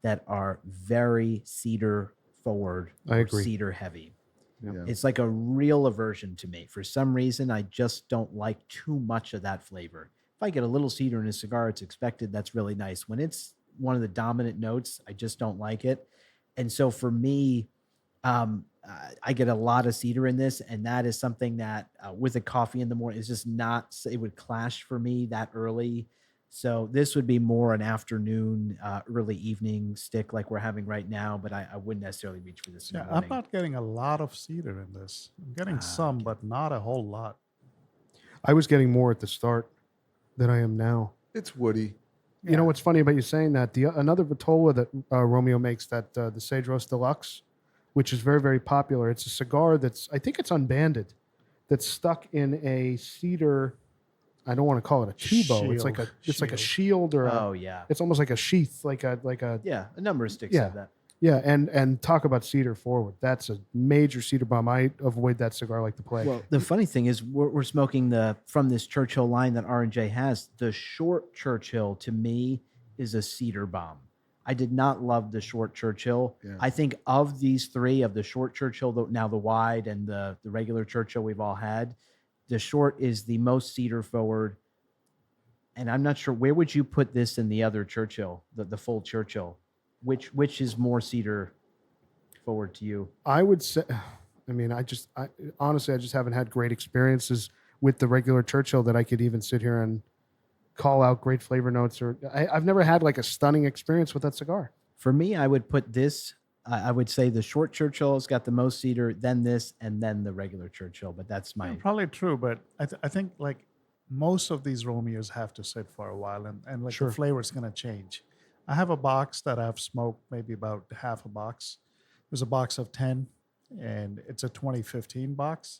that are very cedar forward I or agree. cedar heavy. Yeah. It's like a real aversion to me. For some reason, I just don't like too much of that flavor. If I get a little cedar in a cigar, it's expected. That's really nice. When it's one of the dominant notes, I just don't like it. And so for me, I get a lot of cedar in this, and that is something that with a coffee in the morning is just not, it would clash for me that early. So this would be more an afternoon, early evening stick like we're having right now, but I wouldn't necessarily reach for this in Yeah, the I'm morning. not getting a lot of cedar in this. I'm getting some, but not a whole lot. I was getting more at the start than I am now. It's woody. You know what's funny about you saying that? Another Vitola that Romeo makes, that the Cedros Deluxe, which is very, very popular. It's a cigar I think it's unbanded, that's stuck in a cedar. I don't want to call it a tubo. It's like a shield or Oh yeah. it's almost like a sheath, like a Yeah. A number of sticks Yeah. have that. yeah. And talk about cedar forward. That's a major cedar bomb. I avoid that cigar like the plague. Well, the funny thing is we're smoking from this Churchill line that R&J has. The short Churchill to me is a cedar bomb. I did not love the short Churchill. Yeah. I think of these three, of the short Churchill, now the wide and the regular Churchill we've all had, the short is the most cedar forward. And I'm not sure, where would you put this in the other Churchill, the full Churchill? Which is more cedar forward to you? I would say, I mean, honestly, I just haven't had great experiences with the regular Churchill that I could even sit here and call out great flavor notes. I've never had like a stunning experience with that cigar. For me, I would put this. I would say the short Churchill has got the most cedar, then this, and then the regular Churchill. But that's my. Yeah, probably true, but I think like most of these Romeos have to sit for a while, and like Sure. the flavor is going to change. I have a box that I've smoked, maybe about half a box. There's a box of 10, and it's a 2015 box.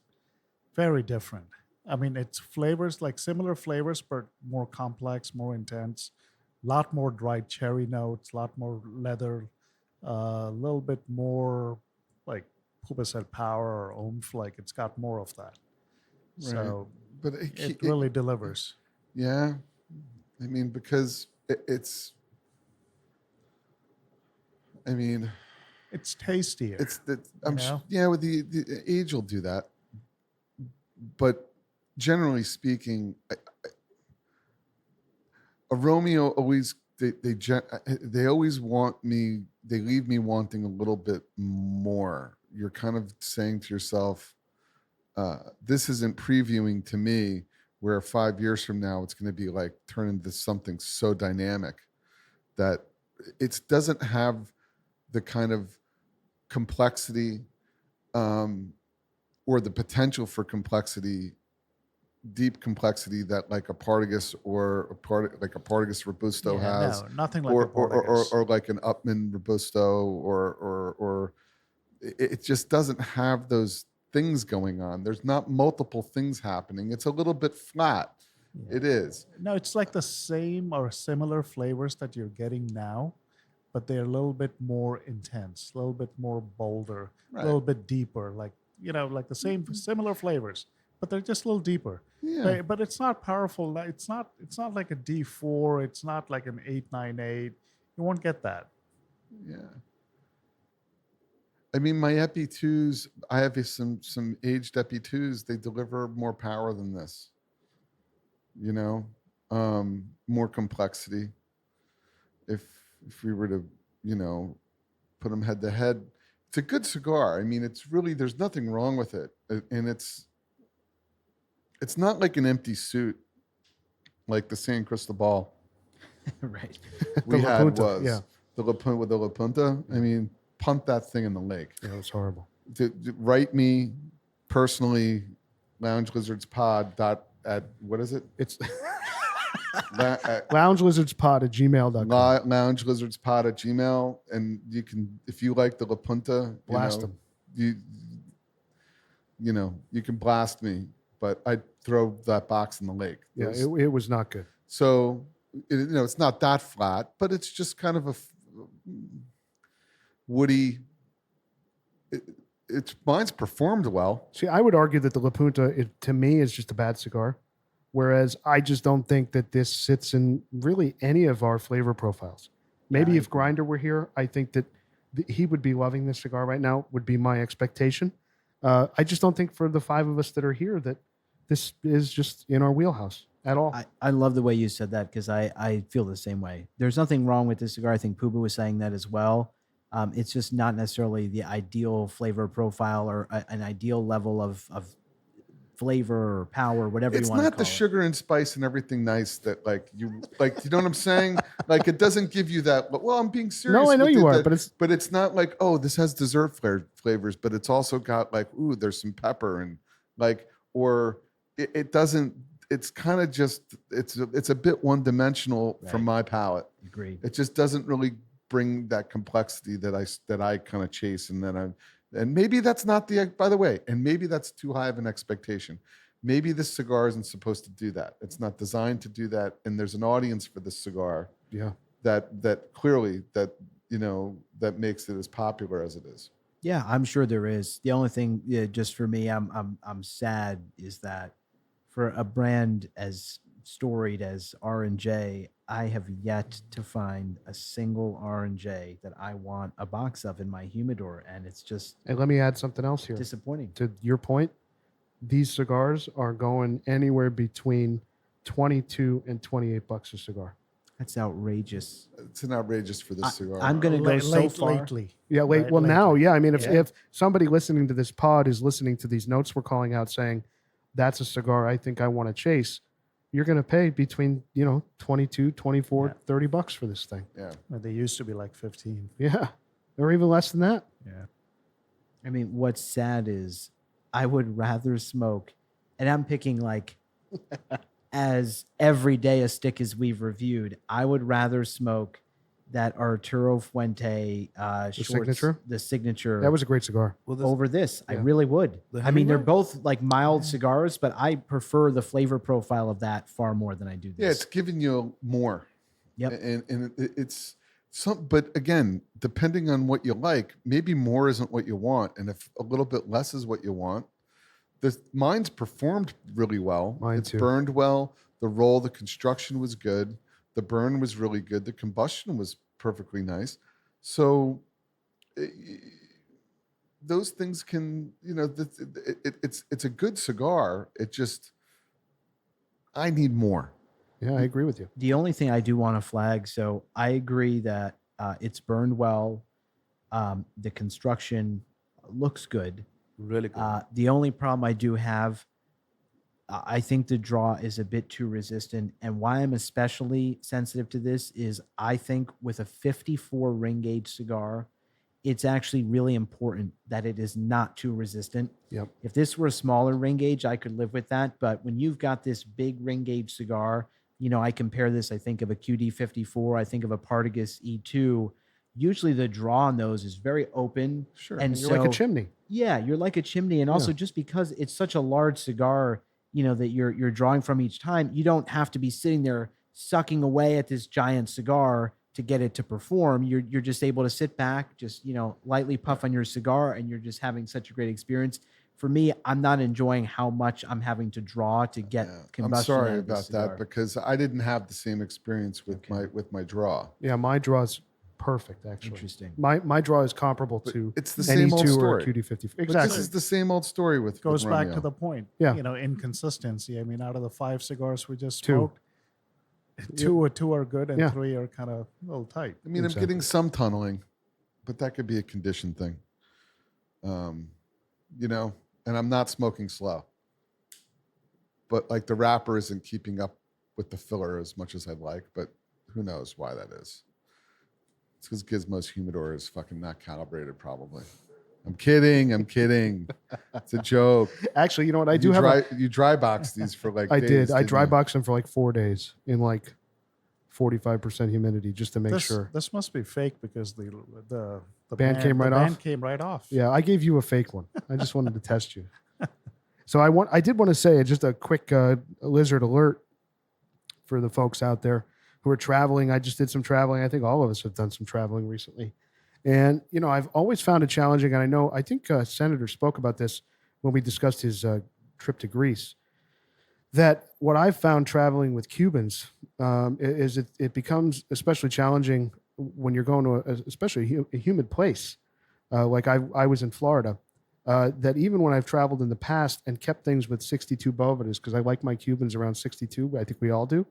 Very different. I mean, it's flavors, like similar flavors, but more complex, more intense. A lot more dried cherry notes, a lot more leather, a little bit more, like Puba said, power or oomph. Like it's got more of that. So But it really delivers. yeah. I mean, because it's, I mean, It's tastier. it's that know? with the age will do that. But generally speaking, a Romeo always they always want me. They leave me wanting a little bit more. You're kind of saying to yourself, "This isn't previewing to me where 5 years from now it's going to be like turn into something so dynamic that it doesn't have the kind of complexity or the potential for complexity, deep complexity that like a Partagas or like a Partagas Robusto has, No, nothing like or, a Portuguese. or like an Upman Robusto, or it just doesn't have those things going on. There's not multiple things happening. It's a little bit flat. It is. No, it's like the same or similar flavors that you're getting now, but they're a little bit more intense, a little bit more bolder, a little bit deeper. Like like the same similar flavors, but they're just a little deeper. Yeah. But it's not powerful. It's not. It's not like a D4. It's not like an 898. You won't get that. Yeah. I mean, my Epi 2s, I have some aged Epi 2s. They deliver more power than this. More complexity. If we were to, put them head to head, it's a good cigar. I mean, it's really, there's nothing wrong with it, and it's not like an empty suit, like the San Cristobal Right. we La had Punta, was yeah. the La Punta. I mean, punt that thing in the lake. Yeah, it was horrible. Write me personally, Lounge Lizards Pod at what is it? It's At loungelizardspod@gmail.com. Lounge Lizards Pod at Gmail, and you can, if you like the La Punta, Blast 'em. You can blast me, but I'd throw that box in the lake. Yeah, it was not good. So it's not that flat, but it's just kind of a woody. Mine's performed well. See, I would argue that the La Punta, to me, is just a bad cigar. Whereas I just don't think that this sits in really any of our flavor profiles. Maybe if Grinder were here, I think that he would be loving this cigar right now, would be my expectation. I just don't think for the five of us that are here that this is just in our wheelhouse at all. I love the way you said that because I feel the same way. There's nothing wrong with this cigar. I think Puba was saying that as well. It's just not necessarily the ideal flavor profile or an ideal level of flavor or power, whatever It's you want to call not the it. sugar and spice and everything nice that you know what I'm saying? Like it doesn't give you that. Well, I'm being serious. No, I know with you it, are, but it's not like, oh, this has dessert flavors, but it's also got like, ooh, there's some pepper and like, or it doesn't. It's kind of just it's a bit one dimensional from my palate. Agreed. It just doesn't really bring that complexity that I kind of chase, and maybe that's not by the way, and maybe that's too high of an expectation. Maybe this cigar isn't supposed to do that. It's not designed to do that. And there's an audience for this cigar. Yeah. That clearly that makes it as popular as it is. Yeah, I'm sure there is. The only thing, just for me, I'm sad is that for a brand as storied as R&J, I have yet to find a single R&J that I want a box of in my humidor, and it's just And let me add something else here. disappointing. To your point, these cigars are going anywhere between $22 and $28 a cigar. That's outrageous. It's an outrageous for this cigar. I'm going to go so far. Lately. Yeah, Right, well, lately. now, yeah. I mean, Yeah. if somebody listening to this pod is listening to these notes we're calling out saying, that's a cigar I think I want to chase, you're going to pay between, $22, $24, $30 for this thing. Yeah. They used to be like 15. Yeah. Or even less than that. Yeah. I mean, what's sad is I would rather smoke, and I'm picking like as every day a stick as we've reviewed, I would rather smoke that Arturo Fuente signature? the signature That was a great cigar. Well, over this. I Yeah. really would. The I mean, they're Hemingway? both like mild cigars, but I prefer the flavor profile of that far more than I do this. Yeah, it's giving you more. Yep. And it's but again, depending on what you like, maybe more isn't what you want, and if a little bit less is what you want, mine's performed really well. Mine It's too. burned well. The construction was good. The burn was really good. The combustion was perfectly nice. So those things can, it's a good cigar. It just, I need more. Yeah, I agree with you. The only thing I do want to flag, so I agree that it's burned well. The construction looks good. Really good. The only problem I do have, I think the draw is a bit too resistant. And why I'm especially sensitive to this is I think with a 54 ring gauge cigar, it's actually really important that it is not too resistant. Yep. If this were a smaller ring gauge, I could live with that. But when you've got this big ring gauge cigar, I compare this, I think of a QD54, I think of a Partagas E2. Usually the draw on those is very open. Sure. And you're like a chimney. Yeah, you're like a chimney. And also just because it's such a large cigar, that you're drawing from each time, you don't have to be sitting there sucking away at this giant cigar to get it to perform. You're just able to sit back, just, lightly puff on your cigar, and you're just having such a great experience. For me, I'm not enjoying how much I'm having to draw to get combustion. I'm sorry out of this about cigar. that because I didn't have the same experience with my draw. Yeah, my draw is perfect, actually. Interesting. My draw is comparable to it's the same old NE2 story. or QD54. But Exactly. this is the same old story with Goes back Romeo. to the point. Yeah. Inconsistency. I mean, out of the 5 cigars we just Two. smoked, two are good and Yeah. 3 are kind of a little tight. I mean, I'm getting some tunneling, but that could be a condition thing. And I'm not smoking slow. But like the wrapper isn't keeping up with the filler as much as I'd like, but who knows why that is. It's because Gizmo's humidor is fucking not calibrated, probably. I'm kidding. It's a joke. Actually, you know what? I do you have you dry box these for like I days, did. I didn't dry you? boxed them for like 4 days in like 45% humidity just to make sure. This must be fake because the Band came right the off? band came right off. Yeah, I gave you a fake one. I just wanted to test you. So I did want to say just a quick lizard alert for the folks out there who are traveling. I just did some traveling. I think all of us have done some traveling recently. And, I've always found it challenging. And I think Senator spoke about this when we discussed his trip to Greece, that what I've found traveling with Cubans is it becomes especially challenging when you're going to especially a humid place. Like I was in Florida, that even when I've traveled in the past and kept things with 62 Bovedas, because I like my Cubans around 62, I think we all do,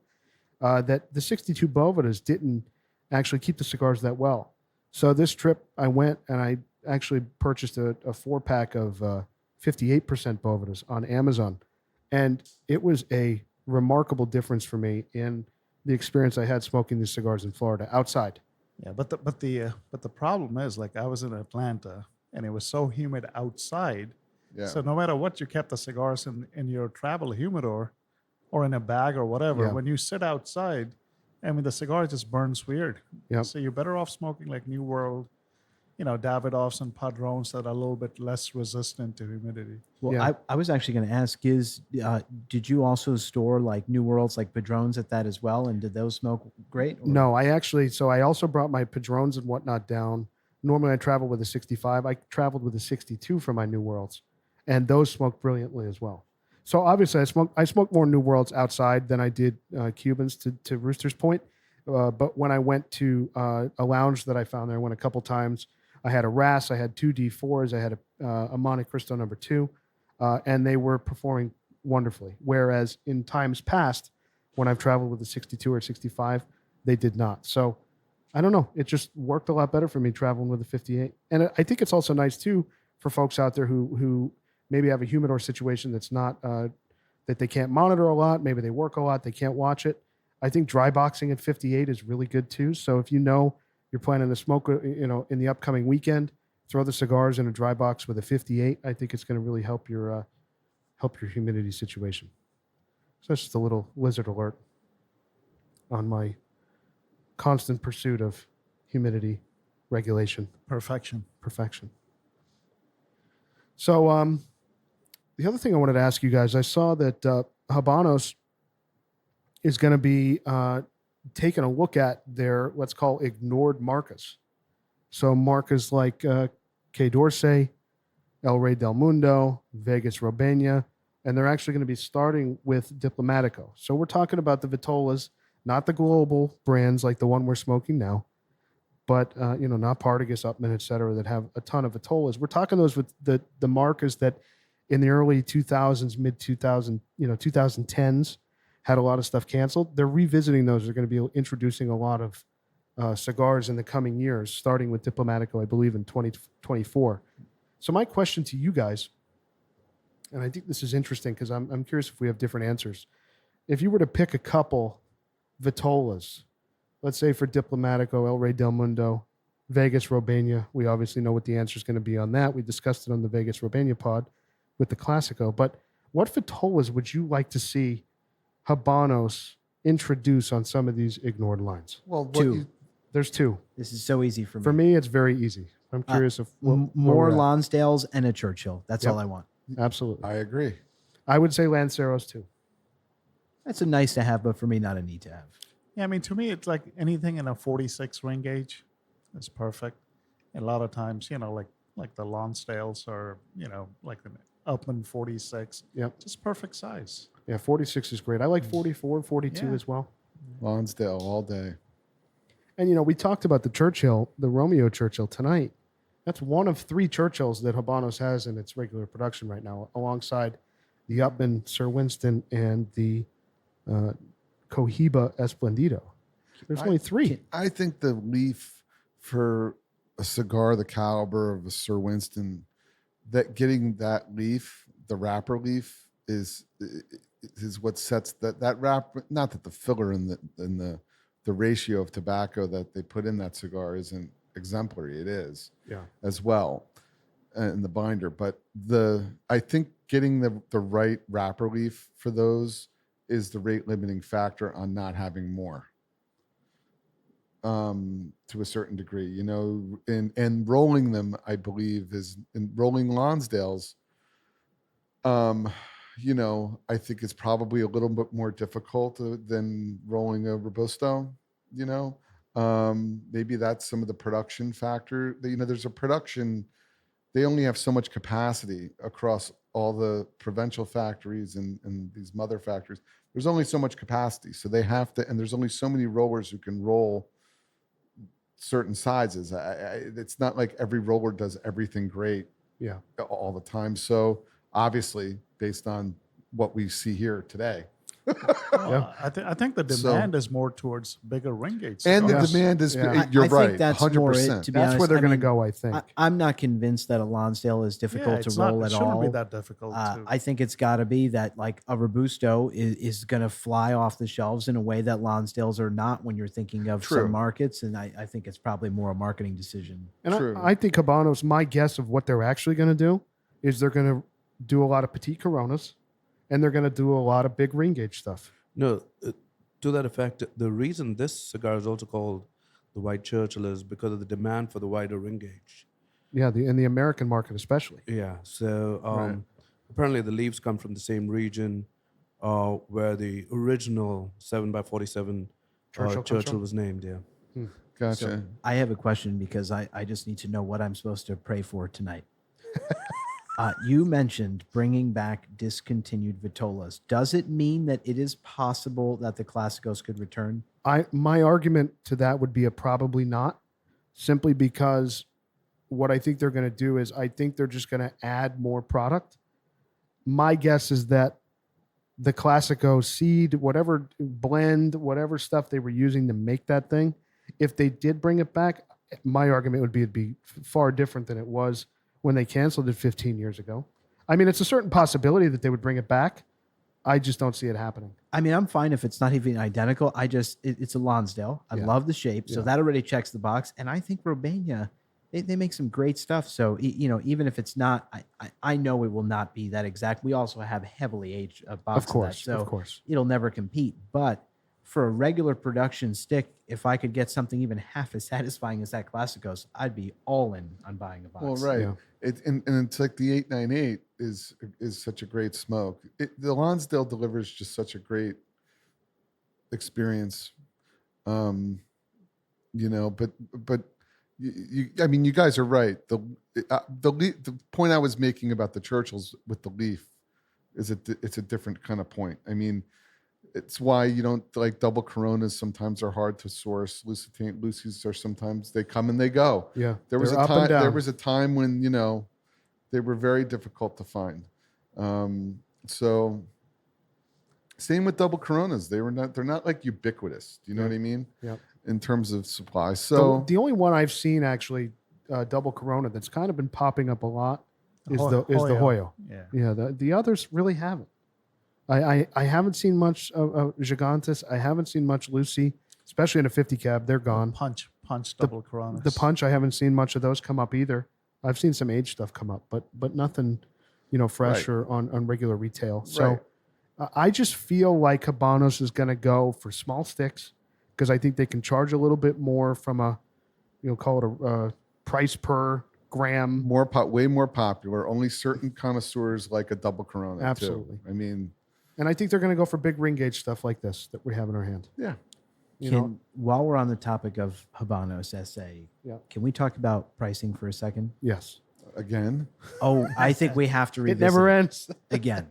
that the 62 Bovedas didn't actually keep the cigars that well. So this trip I went and I actually purchased a 4-pack of 58% Bovedas on Amazon. And it was a remarkable difference for me in the experience I had smoking these cigars in Florida outside. Yeah, but the problem is, like, I was in Atlanta and it was so humid outside. Yeah. So no matter what you kept the cigars in your travel humidor or in a bag or whatever, Yeah. when you sit outside, I mean, the cigar just burns weird. Yep. So you're better off smoking like New World, Davidoffs and Padrones that are a little bit less resistant to humidity. Well, Yeah. I was actually going to ask did you also store like New Worlds, like Padrones at that as well? And did those smoke great? Or? No, I also brought my Padrones and whatnot down. Normally I travel with a 65. I traveled with a 62 for my New Worlds, and those smoked brilliantly as well. So obviously I smoked more New Worlds outside than I did Cubans to Rooster's point. But when I went to a lounge that I found there, I went a couple times. I had a RAS, I had 2 D4s, I had a Monte Cristo number 2, and they were performing wonderfully. Whereas in times past, when I've traveled with a 62 or 65, they did not. So I don't know. It just worked a lot better for me traveling with a 58. And I think it's also nice too for folks out there who maybe have a humidor situation that's not that they can't monitor a lot. Maybe they work a lot, they can't watch it. I think dry boxing at 58 is really good too. So if you're planning to smoke, in the upcoming weekend, throw the cigars in a dry box with a 58. I think it's going to really help your humidity situation. So that's just a little lizard alert on my constant pursuit of humidity regulation. Perfection. So the other thing I wanted to ask you guys, I saw that Habanos is going to be taking a look at their, let's call ignored marcas. So marcas like Que D'Orsay, El Rey del Mundo, Vegas Robena, and they're actually going to be starting with Diplomatico. So we're talking about the Vitolas, not the global brands like the one we're smoking now, but not Partagas, Upman, et cetera, that have a ton of Vitolas. We're talking those with the marcas that in the early 2000s, mid 2000, 2010s, had a lot of stuff canceled. They're revisiting those. They're going to be introducing a lot of cigars in the coming years, starting with Diplomatico, I believe, in 2024. So my question to you guys, and I think this is interesting because I'm curious if we have different answers. If you were to pick a couple Vitolas, let's say for Diplomatico, El Rey del Mundo, Vegas Robania. We obviously know what the answer is going to be on that. We discussed it on the Vegas Robania pod with the Classico. But what vitolas would you like to see Habanos introduce on some of these ignored lines? Well, what Two. you, There's two. This is so easy for me. For me, it's very easy. I'm curious if More we're at. Lonsdales and a Churchill. That's Yep. all I want. Absolutely. I agree. I would say Lanceros too. That's a nice to have, but for me, not a need to have. Yeah, I mean, to me, it's like anything in a 46 ring gauge is perfect. And a lot of times, like the Lonsdales or, like an Upland 46. Yep. Just perfect size. Yeah, 46 is great. I like 44 and 42 Yeah. as well. Lonsdale all day. And, we talked about the Churchill, the Romeo Churchill tonight. That's one of 3 Churchills that Habanos has in its regular production right now, alongside the Upman Sir Winston and the Cohiba Esplendido. There's only 3. I think the leaf for a cigar the caliber of a Sir Winston, that getting that leaf, the wrapper leaf, is what sets that wrap. Not that the filler and the ratio of tobacco that they put in that cigar isn't exemplary. It is, Yeah. as well, in the binder. But I think getting the right wrapper leaf for those is the rate limiting factor on not having more. To a certain degree, and rolling them, I believe, in rolling Lonsdales. I think it's probably a little bit more difficult than rolling a Robusto. Maybe that's some of the production factor. There's a production. They only have so much capacity across all the provincial factories and these mother factories. There's only so much capacity, so they have to, and there's only so many rollers who can roll certain sizes. It's not like every roller does everything great, Yeah. all the time. So obviously, based on what we see here today, Well, I think the demand is more towards bigger ring gauge. and the cigars. demand is, Yeah. you're I right, think that's 100%. more it, to be That's honest. where they're I going to mean, go, I think. I'm not convinced that a Lonsdale is difficult to roll it at shouldn't all. be that difficult. I think it's got to be that like a Robusto is going to fly off the shelves in a way that Lonsdales are not when you're thinking of True. some markets. And I think it's probably more a marketing decision. And True. I think Habanos, my guess of what they're actually going to do is they're going to do a lot of petite Coronas and they're going to do a lot of big ring gauge stuff. No, to that effect, the reason this cigar is also called the White Churchill is because of the demand for the wider ring gauge. Yeah, in the American market especially. Yeah. So Right. apparently the leaves come from the same region where the original 7x47 Churchill comes Churchill from? was named. Yeah. Gotcha. So I have a question because I just need to know what I'm supposed to pray for tonight. You mentioned bringing back discontinued vitolas. Does it mean that it is possible that the Classicos could return? My argument to that would be a probably not, simply because what I think they're going to do is I think they're just going to add more product. My guess is that the Classico seed, whatever blend, whatever stuff they were using to make that thing, if they did bring it back, my argument would be it'd be far different than it was when they canceled it 15 years ago. I mean, it's a certain possibility that they would bring it back. I just don't see it happening. I mean, I'm fine if it's not even identical. It's a Lonsdale. I Yeah. love the shape. So Yeah. that already checks the box. And I think Romania, they make some great stuff. So, even if it's not, I know it will not be that exact. We also have heavily aged box Of course, that, so of course. it'll never compete. But for a regular production stick, if I could get something even half as satisfying as that Classicos, I'd be all in on buying a box. Well, right. Yeah. And it's like the 898 is such a great smoke. The Lonsdale delivers just such a great experience. But I mean, you guys are right. The point I was making about the Churchills with the leaf is it's a different kind of point. I mean, it's why you don't like double Coronas. Sometimes are hard to source. Lucy's are sometimes they come and they go. Yeah. There was They're a up and time. There down. was a time when they were very difficult to find. So same with double Coronas. They're not like ubiquitous. Do you know what I mean? Yeah. In terms of supply. So The only one I've seen actually double Corona that's kind of been popping up a lot is the Hoyo. Yeah. Yeah. The others really haven't. I haven't seen much of Gigantes. I haven't seen much Lucy, especially in a 50 cab. They're gone. Punch Punch double Coronas. The punch, I haven't seen much of those come up either. I've seen some aged stuff come up, but nothing, fresh or on regular retail. So I just feel like Habanos is going to go for small sticks because I think they can charge a little bit more from a, call it a price per gram. Way more popular. Only certain connoisseurs like a double Corona. Absolutely. Too. I mean, and I think they're going to go for big ring gauge stuff like this that we have in our hand. Yeah. While we're on the topic of Habanos S.A, can we talk about pricing for a second? Yes. Again? Oh, I think we have to revisit It never ends. again.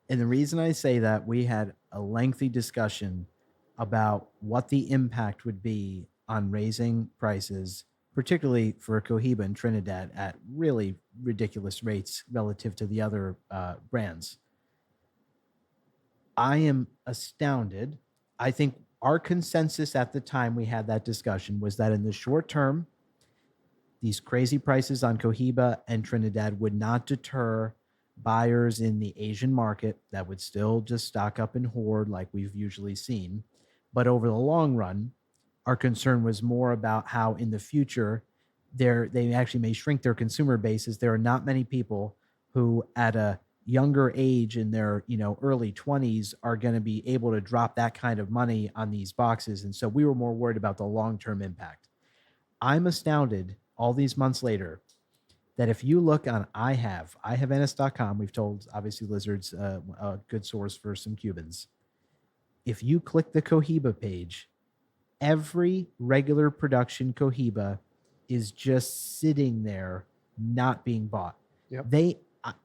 And the reason I say that, we had a lengthy discussion about what the impact would be on raising prices, particularly for Cohiba and Trinidad, at really ridiculous rates relative to the other brands. I am astounded. I think our consensus at the time we had that discussion was that in the short term, these crazy prices on Cohiba and Trinidad would not deter buyers in the Asian market that would still just stock up and hoard like we've usually seen. But over the long run, our concern was more about how in the future they actually may shrink their consumer bases. There are not many people who at a younger age in their early 20s are going to be able to drop that kind of money on these boxes. And so we were more worried about the long-term impact. I'm astounded all these months later that if you look on ihavns.com, we've told obviously Lizard's a good source for some Cubans. If you click the Cohiba page, every regular production Cohiba is just sitting there not being bought. Yep.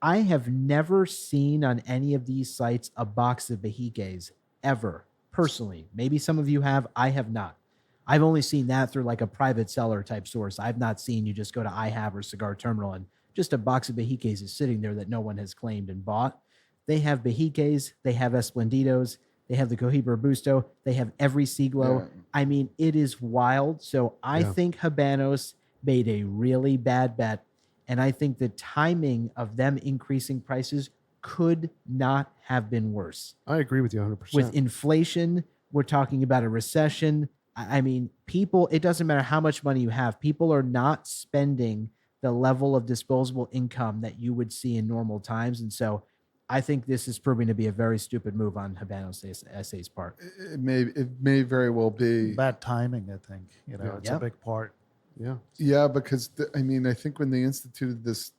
I have never seen on any of these sites a box of Bahiques ever, personally. Maybe some of you have. I have not. I've only seen that through like a private seller type source. I've not seen you just go to iHave or Cigar Terminal and just a box of Bahiques is sitting there that no one has claimed and bought. They have Bahiques, they have Esplendidos, they have the Cohiba Robusto, they have every Siglo. Yeah. I mean, it is wild. So I think Habanos made a really bad bet. And I think the timing of them increasing prices could not have been worse. I agree with you 100%. With inflation, we're talking about a recession. I mean, people, it doesn't matter how much money you have. People are not spending the level of disposable income that you would see in normal times. And so I think this is proving to be a very stupid move on Habanos S.A.'s part. It may very well be. Bad timing, I think. It's a big part. Yeah. Yeah, because I think when they instituted this,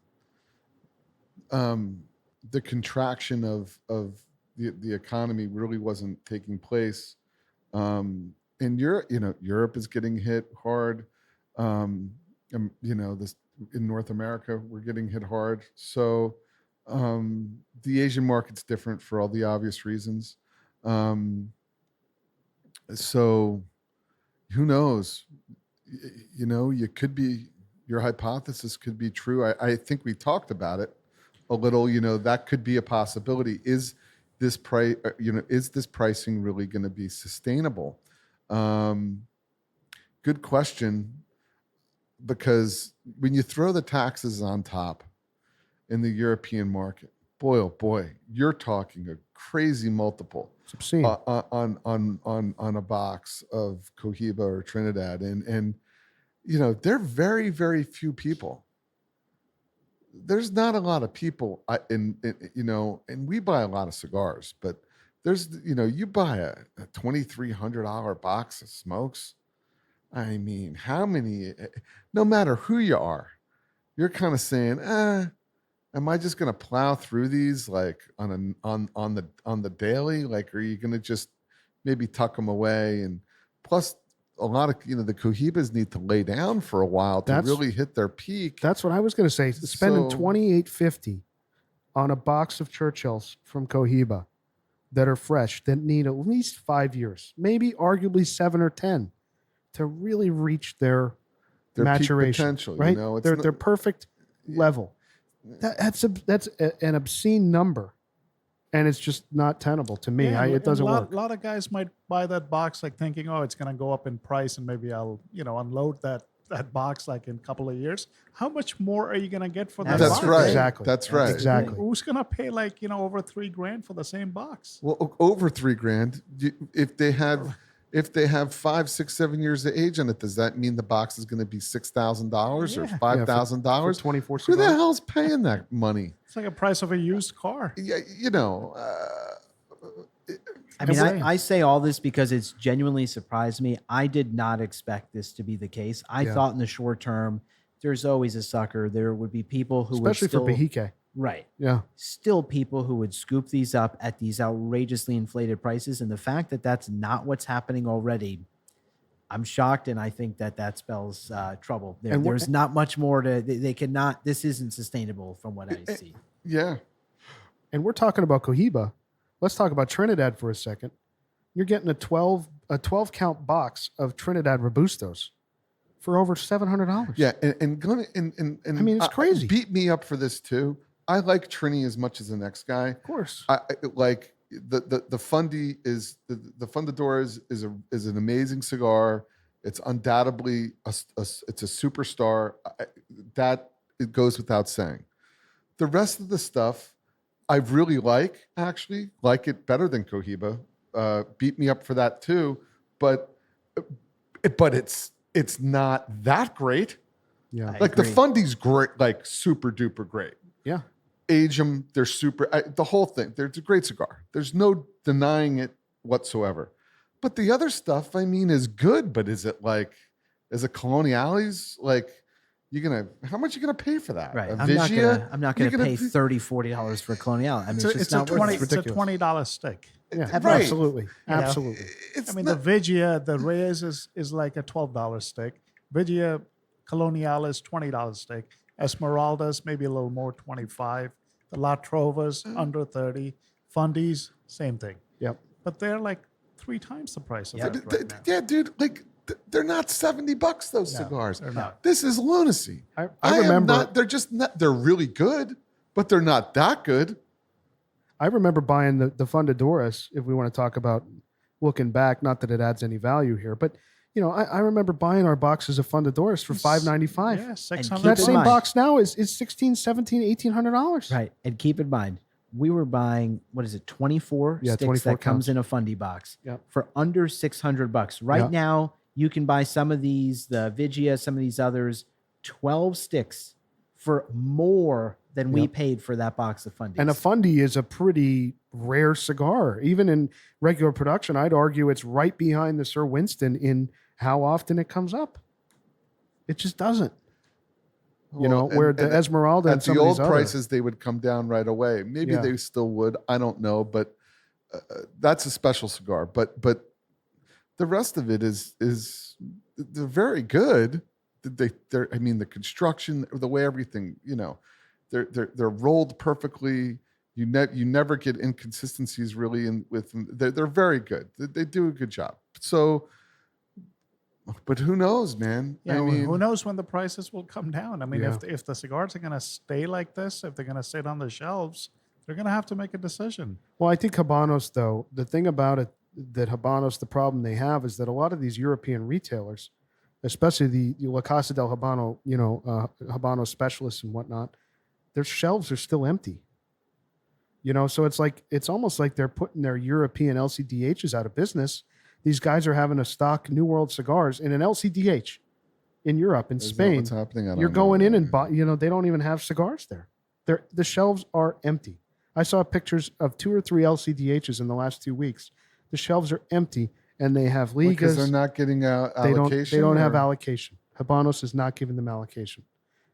the contraction of the economy really wasn't taking place. And Europe is getting hit hard. This in North America, we're getting hit hard. So the Asian market's different for all the obvious reasons. So who knows? Your hypothesis could be true. I think we talked about it a little. That could be a possibility. Is this pricing really going to be sustainable? Good question. Because when you throw the taxes on top in the European market, boy, oh boy, you're talking a crazy multiple. It's obscene. On a box of Cohiba or Trinidad, and they're very, very few people. There's not a lot of people, and we buy a lot of cigars, but there's you buy a $2,300 box of smokes. I mean, how many? No matter who you are, you're kind of saying, am I just going to plow through these like on the daily? Like, are you going to just maybe tuck them away? And plus, a lot of the Cohibas need to lay down for a while to really hit their peak. That's what I was going to say. Spending $28.50 on a box of Churchills from Cohiba that are fresh, that need at least 5 years, maybe arguably 7 or 10, to really reach their maturation, peak potential, right? Their perfect level. That's an obscene number, and it's just not tenable to me. It doesn't work. A lot of guys might buy that box like thinking, oh, it's going to go up in price, and maybe I'll unload that box like in a couple of years. How much more are you going to get for that box? That's right. Exactly. That's right. Exactly. Who's going to pay over $3,000 for the same box? Well, over $3,000. If they had, if they have 5, 6, 7 years of age on it, does that mean the box is going to be $6,000 or Yeah. $5,000? 24 Who the cigars. hell's paying that money? It's like a price of a used car. Yeah, you know. I mean, Right. I say all this because it's genuinely surprised me. I did not expect this to be the case. I Yeah. thought in the short term, there's always a sucker. There would be people who Especially would still, for Bahike. right, Yeah. still people who would scoop these up at these outrageously inflated prices. And the fact that that's not what's happening already, I'm shocked. And I think that that spells trouble. And There's not much more to, they cannot, this isn't sustainable from what I see. Yeah. And we're talking about Cohiba. Let's talk about Trinidad for a second. You're getting a 12 count box of Trinidad Robustos for over $700. Yeah, and I mean, it's crazy. Beat me up for this too. I like Trini as much as the next guy. Of course. I like the Fundy is the Fundador is an amazing cigar. It's undoubtedly it's a superstar. That it goes without saying. The rest of the stuff I really like it better than Cohiba. Beat me up for that too, but it's not that great. Yeah. I Like the agree. Fundy's great, like super duper great. Yeah. Age them, they're super. The whole thing, it's a great cigar. There's no denying it whatsoever. But the other stuff, I mean, is good. But is it Coloniales? Like, how much you gonna pay for that? Right. A I'm Vigia? not gonna You're gonna pay be- $30-$40 for a Colonial. I mean, it's just It's a not worth it. ridiculous. $20 stick. Yeah. Right. Absolutely. know, Absolutely. It's I mean, not- the Vigia, the Reyes is like a $12 stick. Vigia Coloniales, $20 stick. Esmeraldas, maybe a little more, 25. The La Trovas, under 30. Fundies, same thing. Yep. But they're like 3 times the price of Yeah. that right now. Yeah, dude. Like they're not $70. Those No, cigars. they're not. This is lunacy. I am remember. not. They're just not. They're really good, but they're not that good. I remember buying the Fundadoras, if we want to talk about looking back, not that it adds any value here, but I remember buying our boxes of Fundadoras for $5.95. Yeah, keep $600. That in same mind- box now is $16, $17, $1,800. Right. And keep in mind, we were buying, 24 Yeah, sticks 24 that comes counts. in a Fundy box Yep. for under $600. Right Yep. now, you can buy some of these, the Vigia, some of these others, 12 sticks for more than we Yep. paid for that box of Fundies. And a Fundy is a pretty rare cigar. Even in regular production, I'd argue it's right behind the Sir Winston in how often it comes up. It just doesn't. Where the Esmeralda and at some the of old these other- prices, they would come down right away. Maybe Yeah. they still would. I don't know, but that's a special cigar. But the rest of it is they're very good. I mean, the construction, the way everything, they're rolled perfectly. You never get inconsistencies really with them. They're very good. They do a good job. So, but who knows, man? Yeah, I mean, who knows when the prices will come down? I mean, Yeah. if the cigars are going to stay like this, if they're going to sit on the shelves, they're going to have to make a decision. Well, I think Habanos, though, the thing about it, that Habanos, the problem they have is that a lot of these European retailers, especially the La Casa del Habano, Habano specialists and whatnot, their shelves are still empty. So it's almost like they're putting their European LCDHs out of business. These guys are having to stock New World cigars in an LCDH in Europe, in is that Spain. what's happening? I don't You're know, going in man. and buy, they don't even have cigars there. The shelves are empty. I saw pictures of 2 or 3 LCDHs in the last 2 weeks. The shelves are empty, and they have Because ligas. they're not getting allocation. They don't have or- allocation. Habanos is not giving them allocation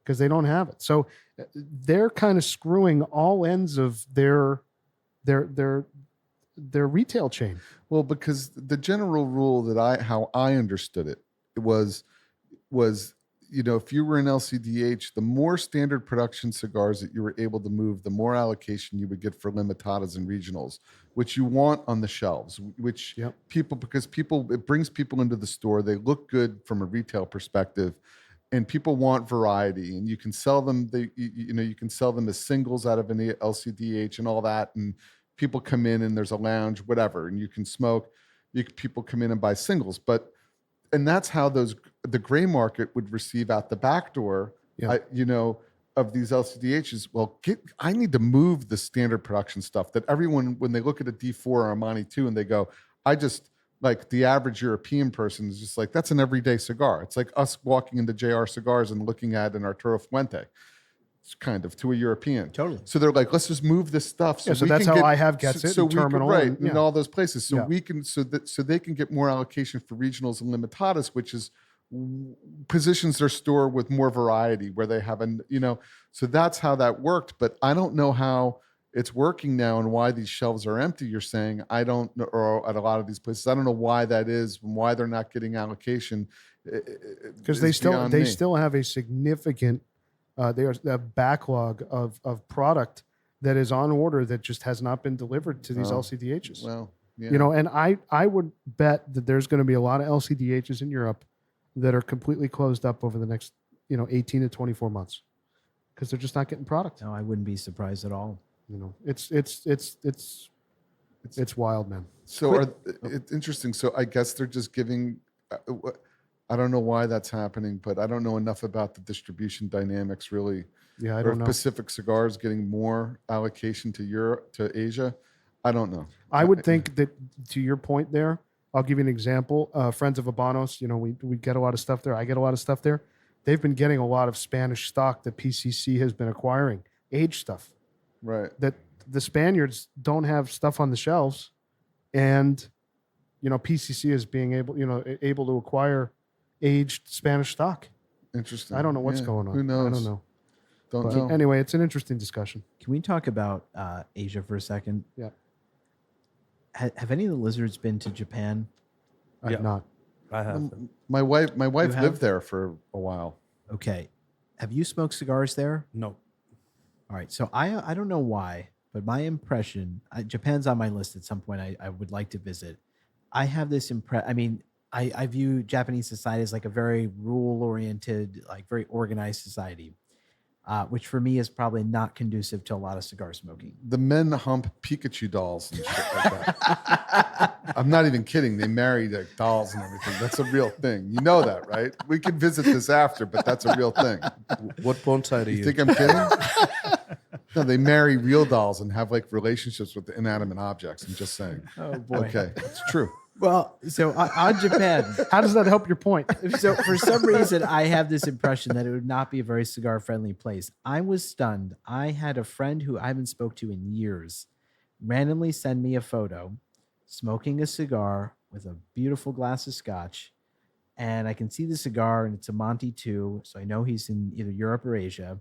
because they don't have it. So they're kind of screwing all ends of their retail chain. Well, because the general rule how I understood it was if you were an LCDH, the more standard production cigars that you were able to move, the more allocation you would get for limitadas and regionals, which you want on the shelves, which Yep. it brings people into the store. They look good from a retail perspective, and people want variety, and you can sell them. You can sell them as singles out of an LCDH and all that, and people come in and there's a lounge, whatever, and you can smoke. People come in and buy singles, and that's how the gray market would receive out the back door, Yeah. of these LCDHs. Well, I need to move the standard production stuff that everyone, when they look at a D4 or a Monty 2 and they go, I just like the average European person is just like, that's an everyday cigar. It's like us walking into JR Cigars and looking at an Arturo Fuente. It's kind of to a European. Totally. So they're like, let's just move this stuff. So that's how I have gets it. So in we can, terminal, right, and, in all those places. So Yeah. we can, so they can get more allocation for regionals and limitadas, which is positions their store with more variety where they have so that's how that worked. But I don't know how it's working now and why these shelves are empty. You're saying, I don't know, or at a lot of these places, I don't know why that is and why they're not getting allocation. because they still have a significant there's a backlog of product that is on order that just has not been delivered to these LCDHs. Well, yeah. And I would bet that there's going to be a lot of LCDHs in Europe that are completely closed up over the next 18 to 24 months because they're just not getting product. No, I wouldn't be surprised at all. It's wild, man. So it's interesting. So I guess they're just giving. I don't know why that's happening, but I don't know enough about the distribution dynamics really. Yeah, I Or don't if know. Pacific Cigars getting more allocation to Europe, to Asia. I don't know. I would think that to your point there, I'll give you an example. Friends of Habanos, we get a lot of stuff there. I get a lot of stuff there. They've been getting a lot of Spanish stock that PCC has been acquiring, aged stuff. Right. That the Spaniards don't have stuff on the shelves, and PCC is being able to acquire aged Spanish stock. Interesting. I don't know what's Yeah, going on. Who knows? I don't know. Don't But know. anyway, it's an interesting discussion. Can we talk about Asia for a second? Yeah. Have any of the lizards been to Japan? I have not. I have. My wife have? lived there for a while. Okay. Have you smoked cigars there? No. All right. So I don't know why, but my impression, Japan's on my list at some point. I would like to visit. I have this I view Japanese society as like a very rule-oriented, like very organized society, which for me is probably not conducive to a lot of cigar smoking. The men hump Pikachu dolls and shit like that. I'm not even kidding. They marry like dolls and everything. That's a real thing. You know that, right? We can visit this after, but that's a real thing. What porn site are you? You think I'm kidding? No, they marry real dolls and have like relationships with the inanimate objects. I'm just saying. Oh boy. Okay, it's true. Well, so on Japan, How does that help your point? so for some reason, I have this impression that it would not be a very cigar-friendly place. I was stunned. I had a friend who I haven't spoke to in years randomly send me a photo smoking a cigar with a beautiful glass of scotch. And I can see the cigar, and it's a Monte 2, so I know he's in either Europe or Asia.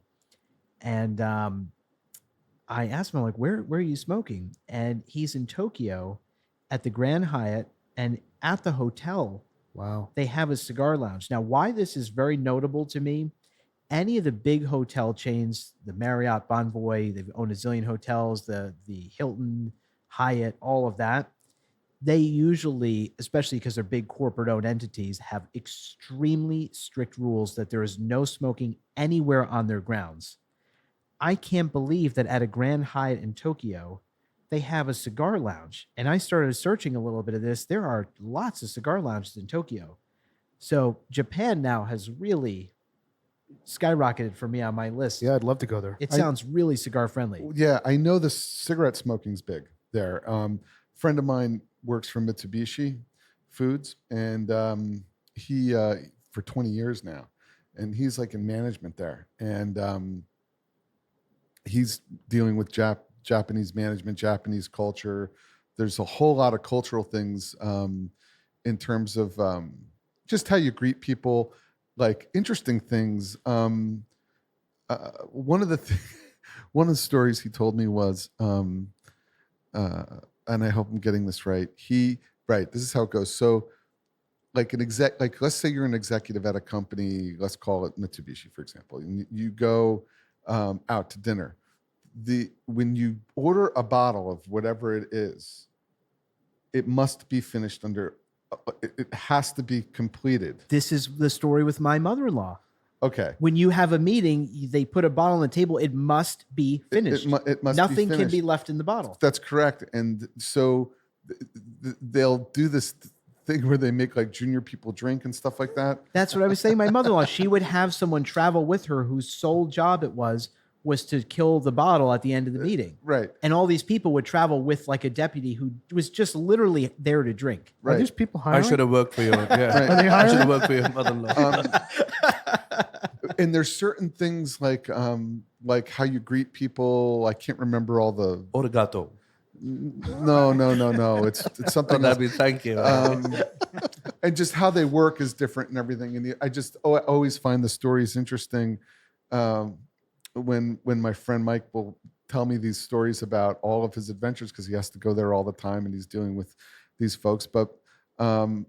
And I asked him, I'm like, where are you smoking? And he's in Tokyo at the Grand Hyatt, and at the hotel, Wow. they have a cigar lounge. Now, why this is very notable to me, any of the big hotel chains, the Marriott, Bonvoy, they've owned a zillion hotels, the Hilton, Hyatt, all of that, they usually, especially because they're big corporate-owned entities, have extremely strict rules that there is no smoking anywhere on their grounds. I can't believe that at a Grand Hyatt in Tokyo, they have a cigar lounge. And I started searching a little bit of this. There are lots of cigar lounges in Tokyo. So Japan now has really skyrocketed for me on my list. Yeah, I'd love to go there. It sounds really cigar friendly. Yeah, I know the cigarette smoking's big there. Friend of mine works for Mitsubishi Foods, and he for 20 years now, and he's like in management there, and he's dealing with Japanese management, Japanese culture. There's a whole lot of cultural things in terms of just how you greet people, like interesting things. One of the stories he told me was, and I hope I'm getting this right. This is how it goes. So like let's say you're an executive at a company, let's call it Mitsubishi, for example, and you go out to dinner. When you order a bottle of whatever it is, it must be finished it has to be completed. This is the story with my mother-in-law. Okay. When you have a meeting, they put a bottle on the table. It must be finished. It must Nothing be can be finished. left in the bottle. That's correct. And so they'll do this thing where they make like junior people drink and stuff like that. That's what I was saying. My mother-in-law, she would have someone travel with her whose sole job it was was to kill the bottle at the end of the meeting. Right. And all these people would travel with like a deputy who was just literally there to drink. Are these people hiring? I should have worked for you. Yeah. Are they I should hiring? have worked for your mother-in-law. And there's certain things like how you greet people. I can't remember all the. Origato. No. It's something. That'd be thank you. And just how they work is different and everything. And I always find the stories interesting. When my friend Mike will tell me these stories about all of his adventures, because he has to go there all the time and he's dealing with these folks. But I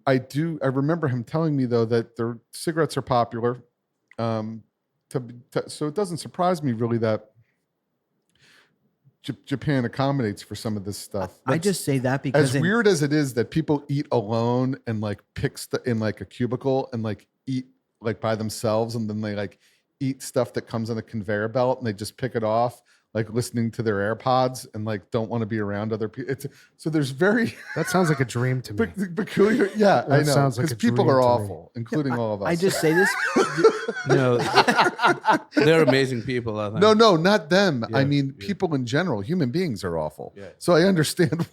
remember him telling me though that their cigarettes are popular. So it doesn't surprise me really that Japan accommodates for some of this stuff. I just say that because as weird as it is that people eat alone and like in like a cubicle and like eat like by themselves, and then they like eat stuff that comes on a conveyor belt and they just pick it off, like listening to their AirPods and like don't want to be around other people. So there's very That sounds like a dream to me. peculiar. Yeah, That I know. sounds like Because a people dream are to me. awful, including all of us. I just say this. No, they're amazing people. I think. No, not them. I Yeah, mean, yeah. people in general. Human beings are awful. Yeah. So I understand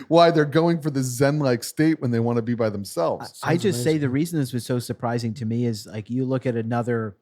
why they're going for the Zen-like state when they want to be by themselves. I just say the reason this was so surprising to me is like you look at another.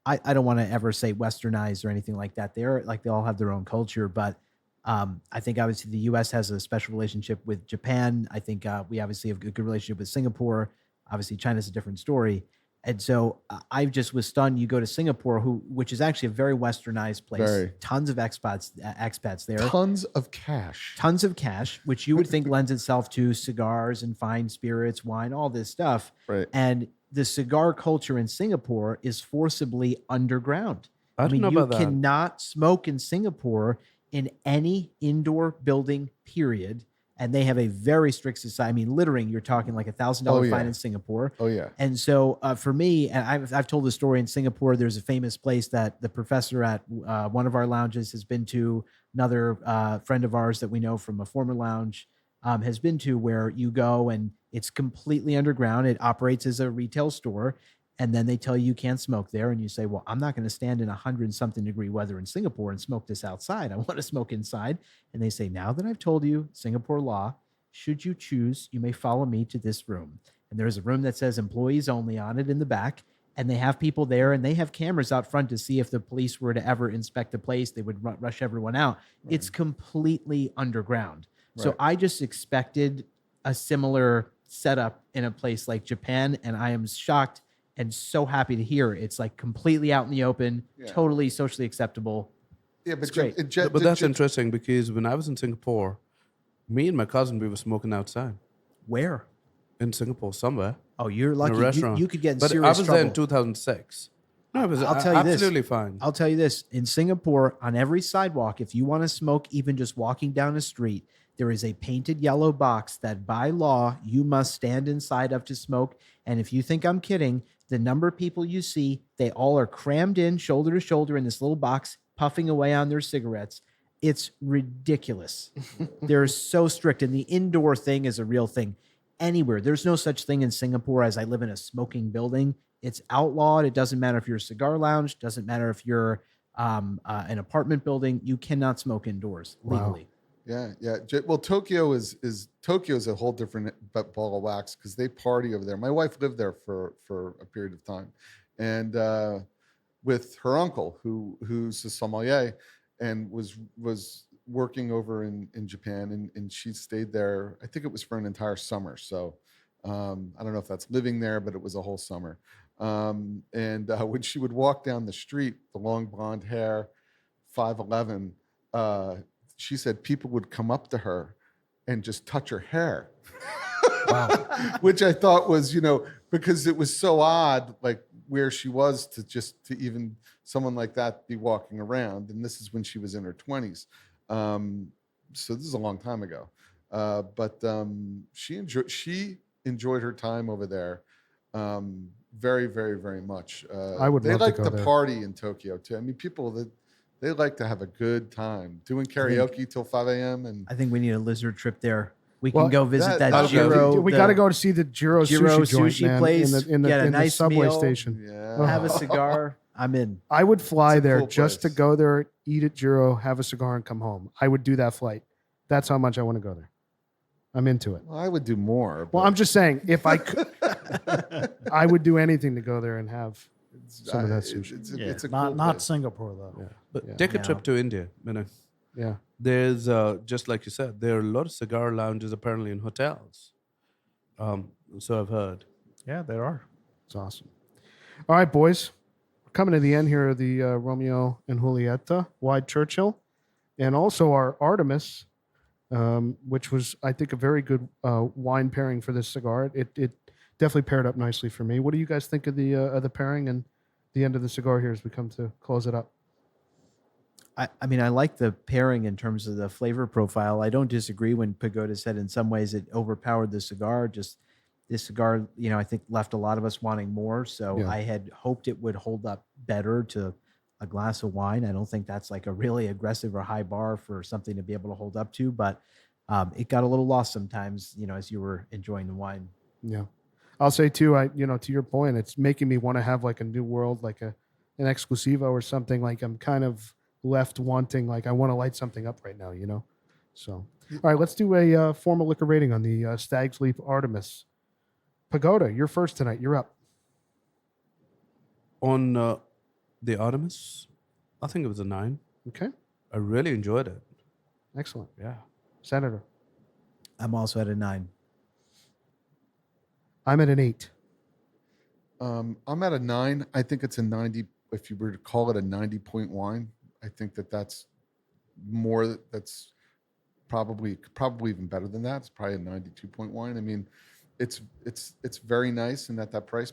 I don't want to ever say westernized or anything like that. They're like they all have their own culture, but I think obviously the U.S. has a special relationship with Japan. I think we obviously have a good relationship with Singapore. Obviously, China's a different story. And so I just was stunned. You go to Singapore, which is actually a very westernized place. Very. Tons of expats there. Tons of cash. Tons of cash, which you would think lends itself to cigars and fine spirits, wine, all this stuff. Right. And the cigar culture in Singapore is forcibly underground. I don't know you about that. cannot smoke in Singapore in any indoor building, period. And they have a very strict society. I mean, littering, you're talking like $1,000 Oh, yeah. fine in Singapore. Oh yeah. And so for me, and I've told the story in Singapore, there's a famous place that the professor at one of our lounges has been to, another friend of ours that we know from a former lounge has been to, where you go and it's completely underground. It operates as a retail store. And then they tell you can't smoke there. And you say, well, I'm not going to stand in 100-something degree weather in Singapore and smoke this outside. I want to smoke inside. And they say, now that I've told you Singapore law, should you choose, you may follow me to this room. And there's a room that says employees only on it in the back. And they have people there and they have cameras out front to see if the police were to ever inspect the place, they would rush everyone out. Right. It's completely underground. Right. So I just expected a similar setup in a place like Japan. And I am shocked and so happy to hear it's like completely out in the open, totally socially acceptable. Yeah, but it's great. But that's interesting because when I was in Singapore, me and my cousin, we were smoking outside. Where? In Singapore, somewhere. Oh, you're lucky. In a restaurant. You could get in but serious I was trouble. there in 2006. No, it was I'll tell you absolutely this. fine. I'll tell you this. In Singapore, on every sidewalk, if you want to smoke, even just walking down a street, there is a painted yellow box that by law, you must stand inside of to smoke. And if you think I'm kidding, the number of people you see, they all are crammed in shoulder to shoulder in this little box, puffing away on their cigarettes. It's ridiculous. They're so strict. And the indoor thing is a real thing. Anywhere. There's no such thing in Singapore as I live in a smoking building. It's outlawed. It doesn't matter if you're a cigar lounge. Doesn't matter if you're an apartment building. You cannot smoke indoors legally. Wow. Yeah. Well, Tokyo is a whole different ball of wax because they party over there. My wife lived there for a period of time, and with her uncle, who's a sommelier, and was working over in Japan, and she stayed there. I think it was for an entire summer. So I don't know if that's living there, but it was a whole summer. And when she would walk down the street, the long blonde hair, 5'11". She said people would come up to her and just touch her hair. Wow. Which I thought was, because it was so odd, like where she was to even someone like that be walking around. And this is when she was in her 20s. So this is a long time ago. But she enjoyed her time over there very, very, very much. I would they love like to go to there. party in Tokyo too. I mean, people that they like to have a good time doing karaoke till 5 a.m. And I think we need a lizard trip there. We Well, can go visit that that'll go. Jiro. we got to go to see the Jiro Jiro sushi joint, sushi man, place, in get a the nice subway meal. station. yeah, Have a cigar. I'm in. I would fly It's a there cool just to place. go there, eat at Jiro, have a cigar, and come home. I would do that flight. That's how much I want to go there. I'm into it. Well, I would do more. Well, but I'm just saying, if I could, I would do anything to go there and have some of that sushi. It's a not cool not place. Singapore though. Yeah. But Yeah. take a No. trip to India. Yeah. There's just like you said, there are a lot of cigar lounges apparently in hotels. So I've heard. Yeah, there are. It's awesome. All right, boys. We're coming to the end here of the Romeo and Julieta, Wide Churchill, and also our Artemis, which was, I think, a very good wine pairing for this cigar. It definitely paired up nicely for me. What do you guys think of the pairing and the end of the cigar here as we come to close it up? I mean, I like the pairing in terms of the flavor profile. I don't disagree when Pagoda said in some ways it overpowered the cigar. Just this cigar, I think left a lot of us wanting more. So Yeah. I had hoped it would hold up better to a glass of wine. I don't think that's like a really aggressive or high bar for something to be able to hold up to, but it got a little lost sometimes, as you were enjoying the wine. Yeah. I'll say too, to your point, it's making me want to have like a new world, like an exclusivo or something. Like I'm kind of left wanting, like I want to light something up right now, So, all right, let's do a formal liquor rating on the Stag's Leap Artemis. Pagoda, you're first tonight. You're up. On the Artemis, I think it was a 9. Okay. I really enjoyed it. Excellent. Yeah. Senator, I'm also at a 9. I'm at an 8. I'm at a 9. I think it's a 90. If you were to call it a 90-point wine, I think that's more. That's probably even better than that. It's probably a 92-point wine. I mean, it's very nice, and at the price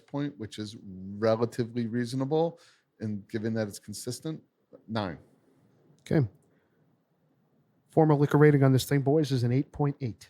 point, which is relatively reasonable, and given that it's consistent, 9. Okay. Formal liquor rating on this thing, boys, is an 8.8.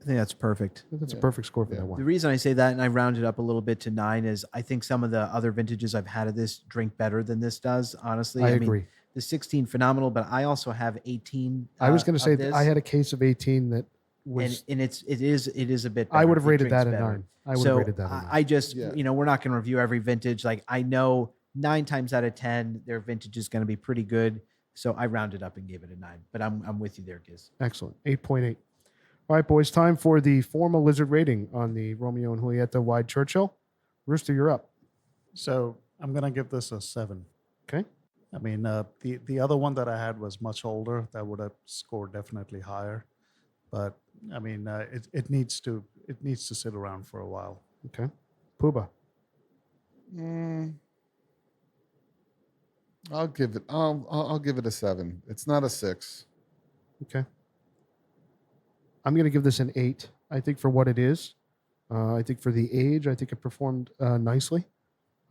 I think that's perfect. That's a Yeah. perfect score for Yeah. that The wine. reason I say that, and I rounded up a little bit to 9, is I think some of the other vintages I've had of this drink better than this does. Honestly, I mean, agree. the 16 phenomenal, but I also have 18. I was going to of say that I this, had a case of 18 that was. and it is a bit. I better. would have It rated that drinks a better. 9. I would have So rated that a 9. I just, Yeah. we're not going to review every vintage. Like I know 9 times out of 10, their vintage is going to be pretty good. So I rounded up and gave it a 9. But I'm with you there, Giz. Excellent. 8.8. All right, boys, time for the formal lizard rating on the Romeo and Julieta Wide Churchill. Rooster, you're up. So I'm gonna give this a 7. Okay. I mean, the other one that I had was much older. That would have scored definitely higher. But I mean, it needs to sit around for a while. Okay. Puba. I'll give it a 7. It's not a 6. Okay. I'm going to give this an 8. I think for what it is. I think for the age, I think it performed nicely.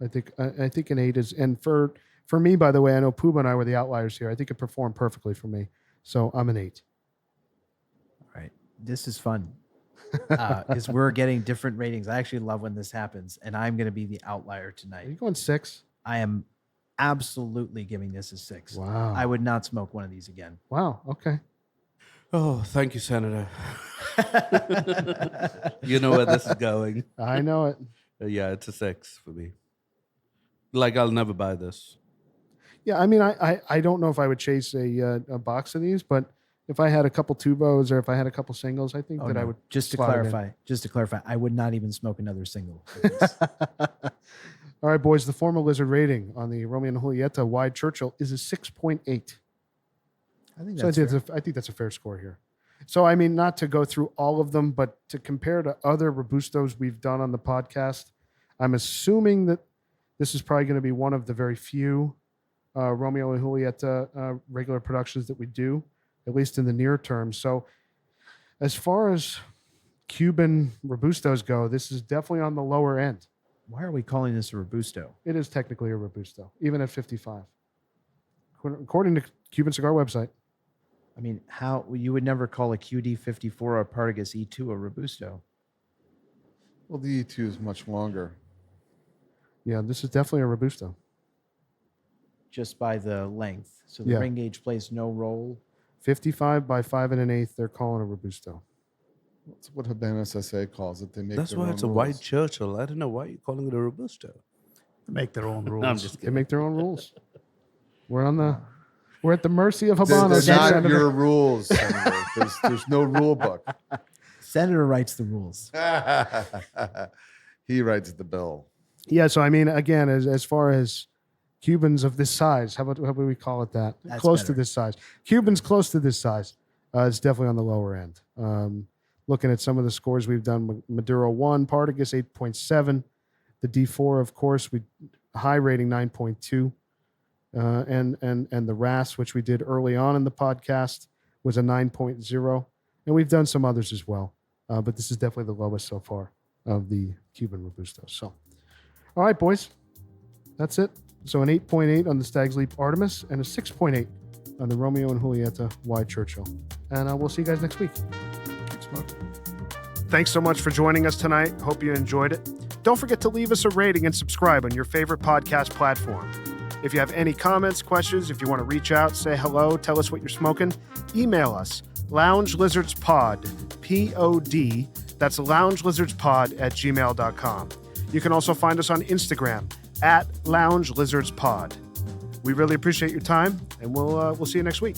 I think an 8 is, and for me, by the way, I know Puba and I were the outliers here. I think it performed perfectly for me. So I'm an 8. All right. This is fun because we're getting different ratings. I actually love when this happens, and I'm going to be the outlier Are tonight. you going 6? I am absolutely giving this a 6. Wow. I would not smoke one of these again. Wow. Okay. Oh, thank you, Senator. You know where this is going. I know it. Yeah, it's a 6 for me. Like, I'll never buy this. Yeah, I mean, I don't know if I would chase a box of these, but if I had a couple tubos or if I had a couple singles, I think Oh, that I no. would Just to slot it in. clarify, I would not even smoke another single. of this. All right, boys. The formal lizard rating on the Romeo and Julieta Wide Churchill is a 6.8. I think So that's fair. I think that's a fair score here. So I mean, not to go through all of them, but to compare to other Robustos we've done on the podcast, I'm assuming that this is probably going to be one of the very few Romeo and Julieta regular productions that we do, at least in the near term. So as far as Cuban Robustos go, this is definitely on the lower end. Why are we calling this a Robusto? It is technically a Robusto, even at 55. According to Cuban Cigar website. I mean, how you would never call a QD54 or a Partagas E2 a Robusto? Well, the E2 is much longer. Yeah, this is definitely a Robusto. Just by the length. So the Yeah. ring gauge plays no role. 55 by 5 1/8, they're calling a Robusto. That's what Habanos S.A calls it. They make That's their why own it's a rules. white Churchill. I don't know why you're calling it a Robusto. Make their own rules. No, I'm just They kidding. make their own rules. We're at the mercy of They're Habanos. not Senator. your rules, Senator. There's no rule book. Senator writes the rules. He writes the bill. Yeah, so I mean, again, as far as Cubans of this size, how about we call it that? That's Close to better. this size. Cubans close to this size. It's definitely on the lower end. Looking at some of the scores we've done, Maduro 1, Partagas 8.7. The D4, of course, we high rating 9.2. And the RAS, which we did early on in the podcast, was a 9.0. And we've done some others as well. But this is definitely the lowest so far of the Cuban Robustos. So, all right, boys. That's it. So an 8.8 on the Stag's Leap Artemis and a 6.8 on the Romeo and Julieta Y Churchill. And we'll see you guys next week. Thanks, Mark. Thanks so much for joining us tonight. Hope you enjoyed it. Don't forget to leave us a rating and subscribe on your favorite podcast platform. If you have any comments, questions, if you want to reach out, say hello, tell us what you're smoking, email us, loungelizardspod, P-O-D, that's loungelizardspod@gmail.com. You can also find us on Instagram @loungelizardspod. We really appreciate your time, and we'll see you next week.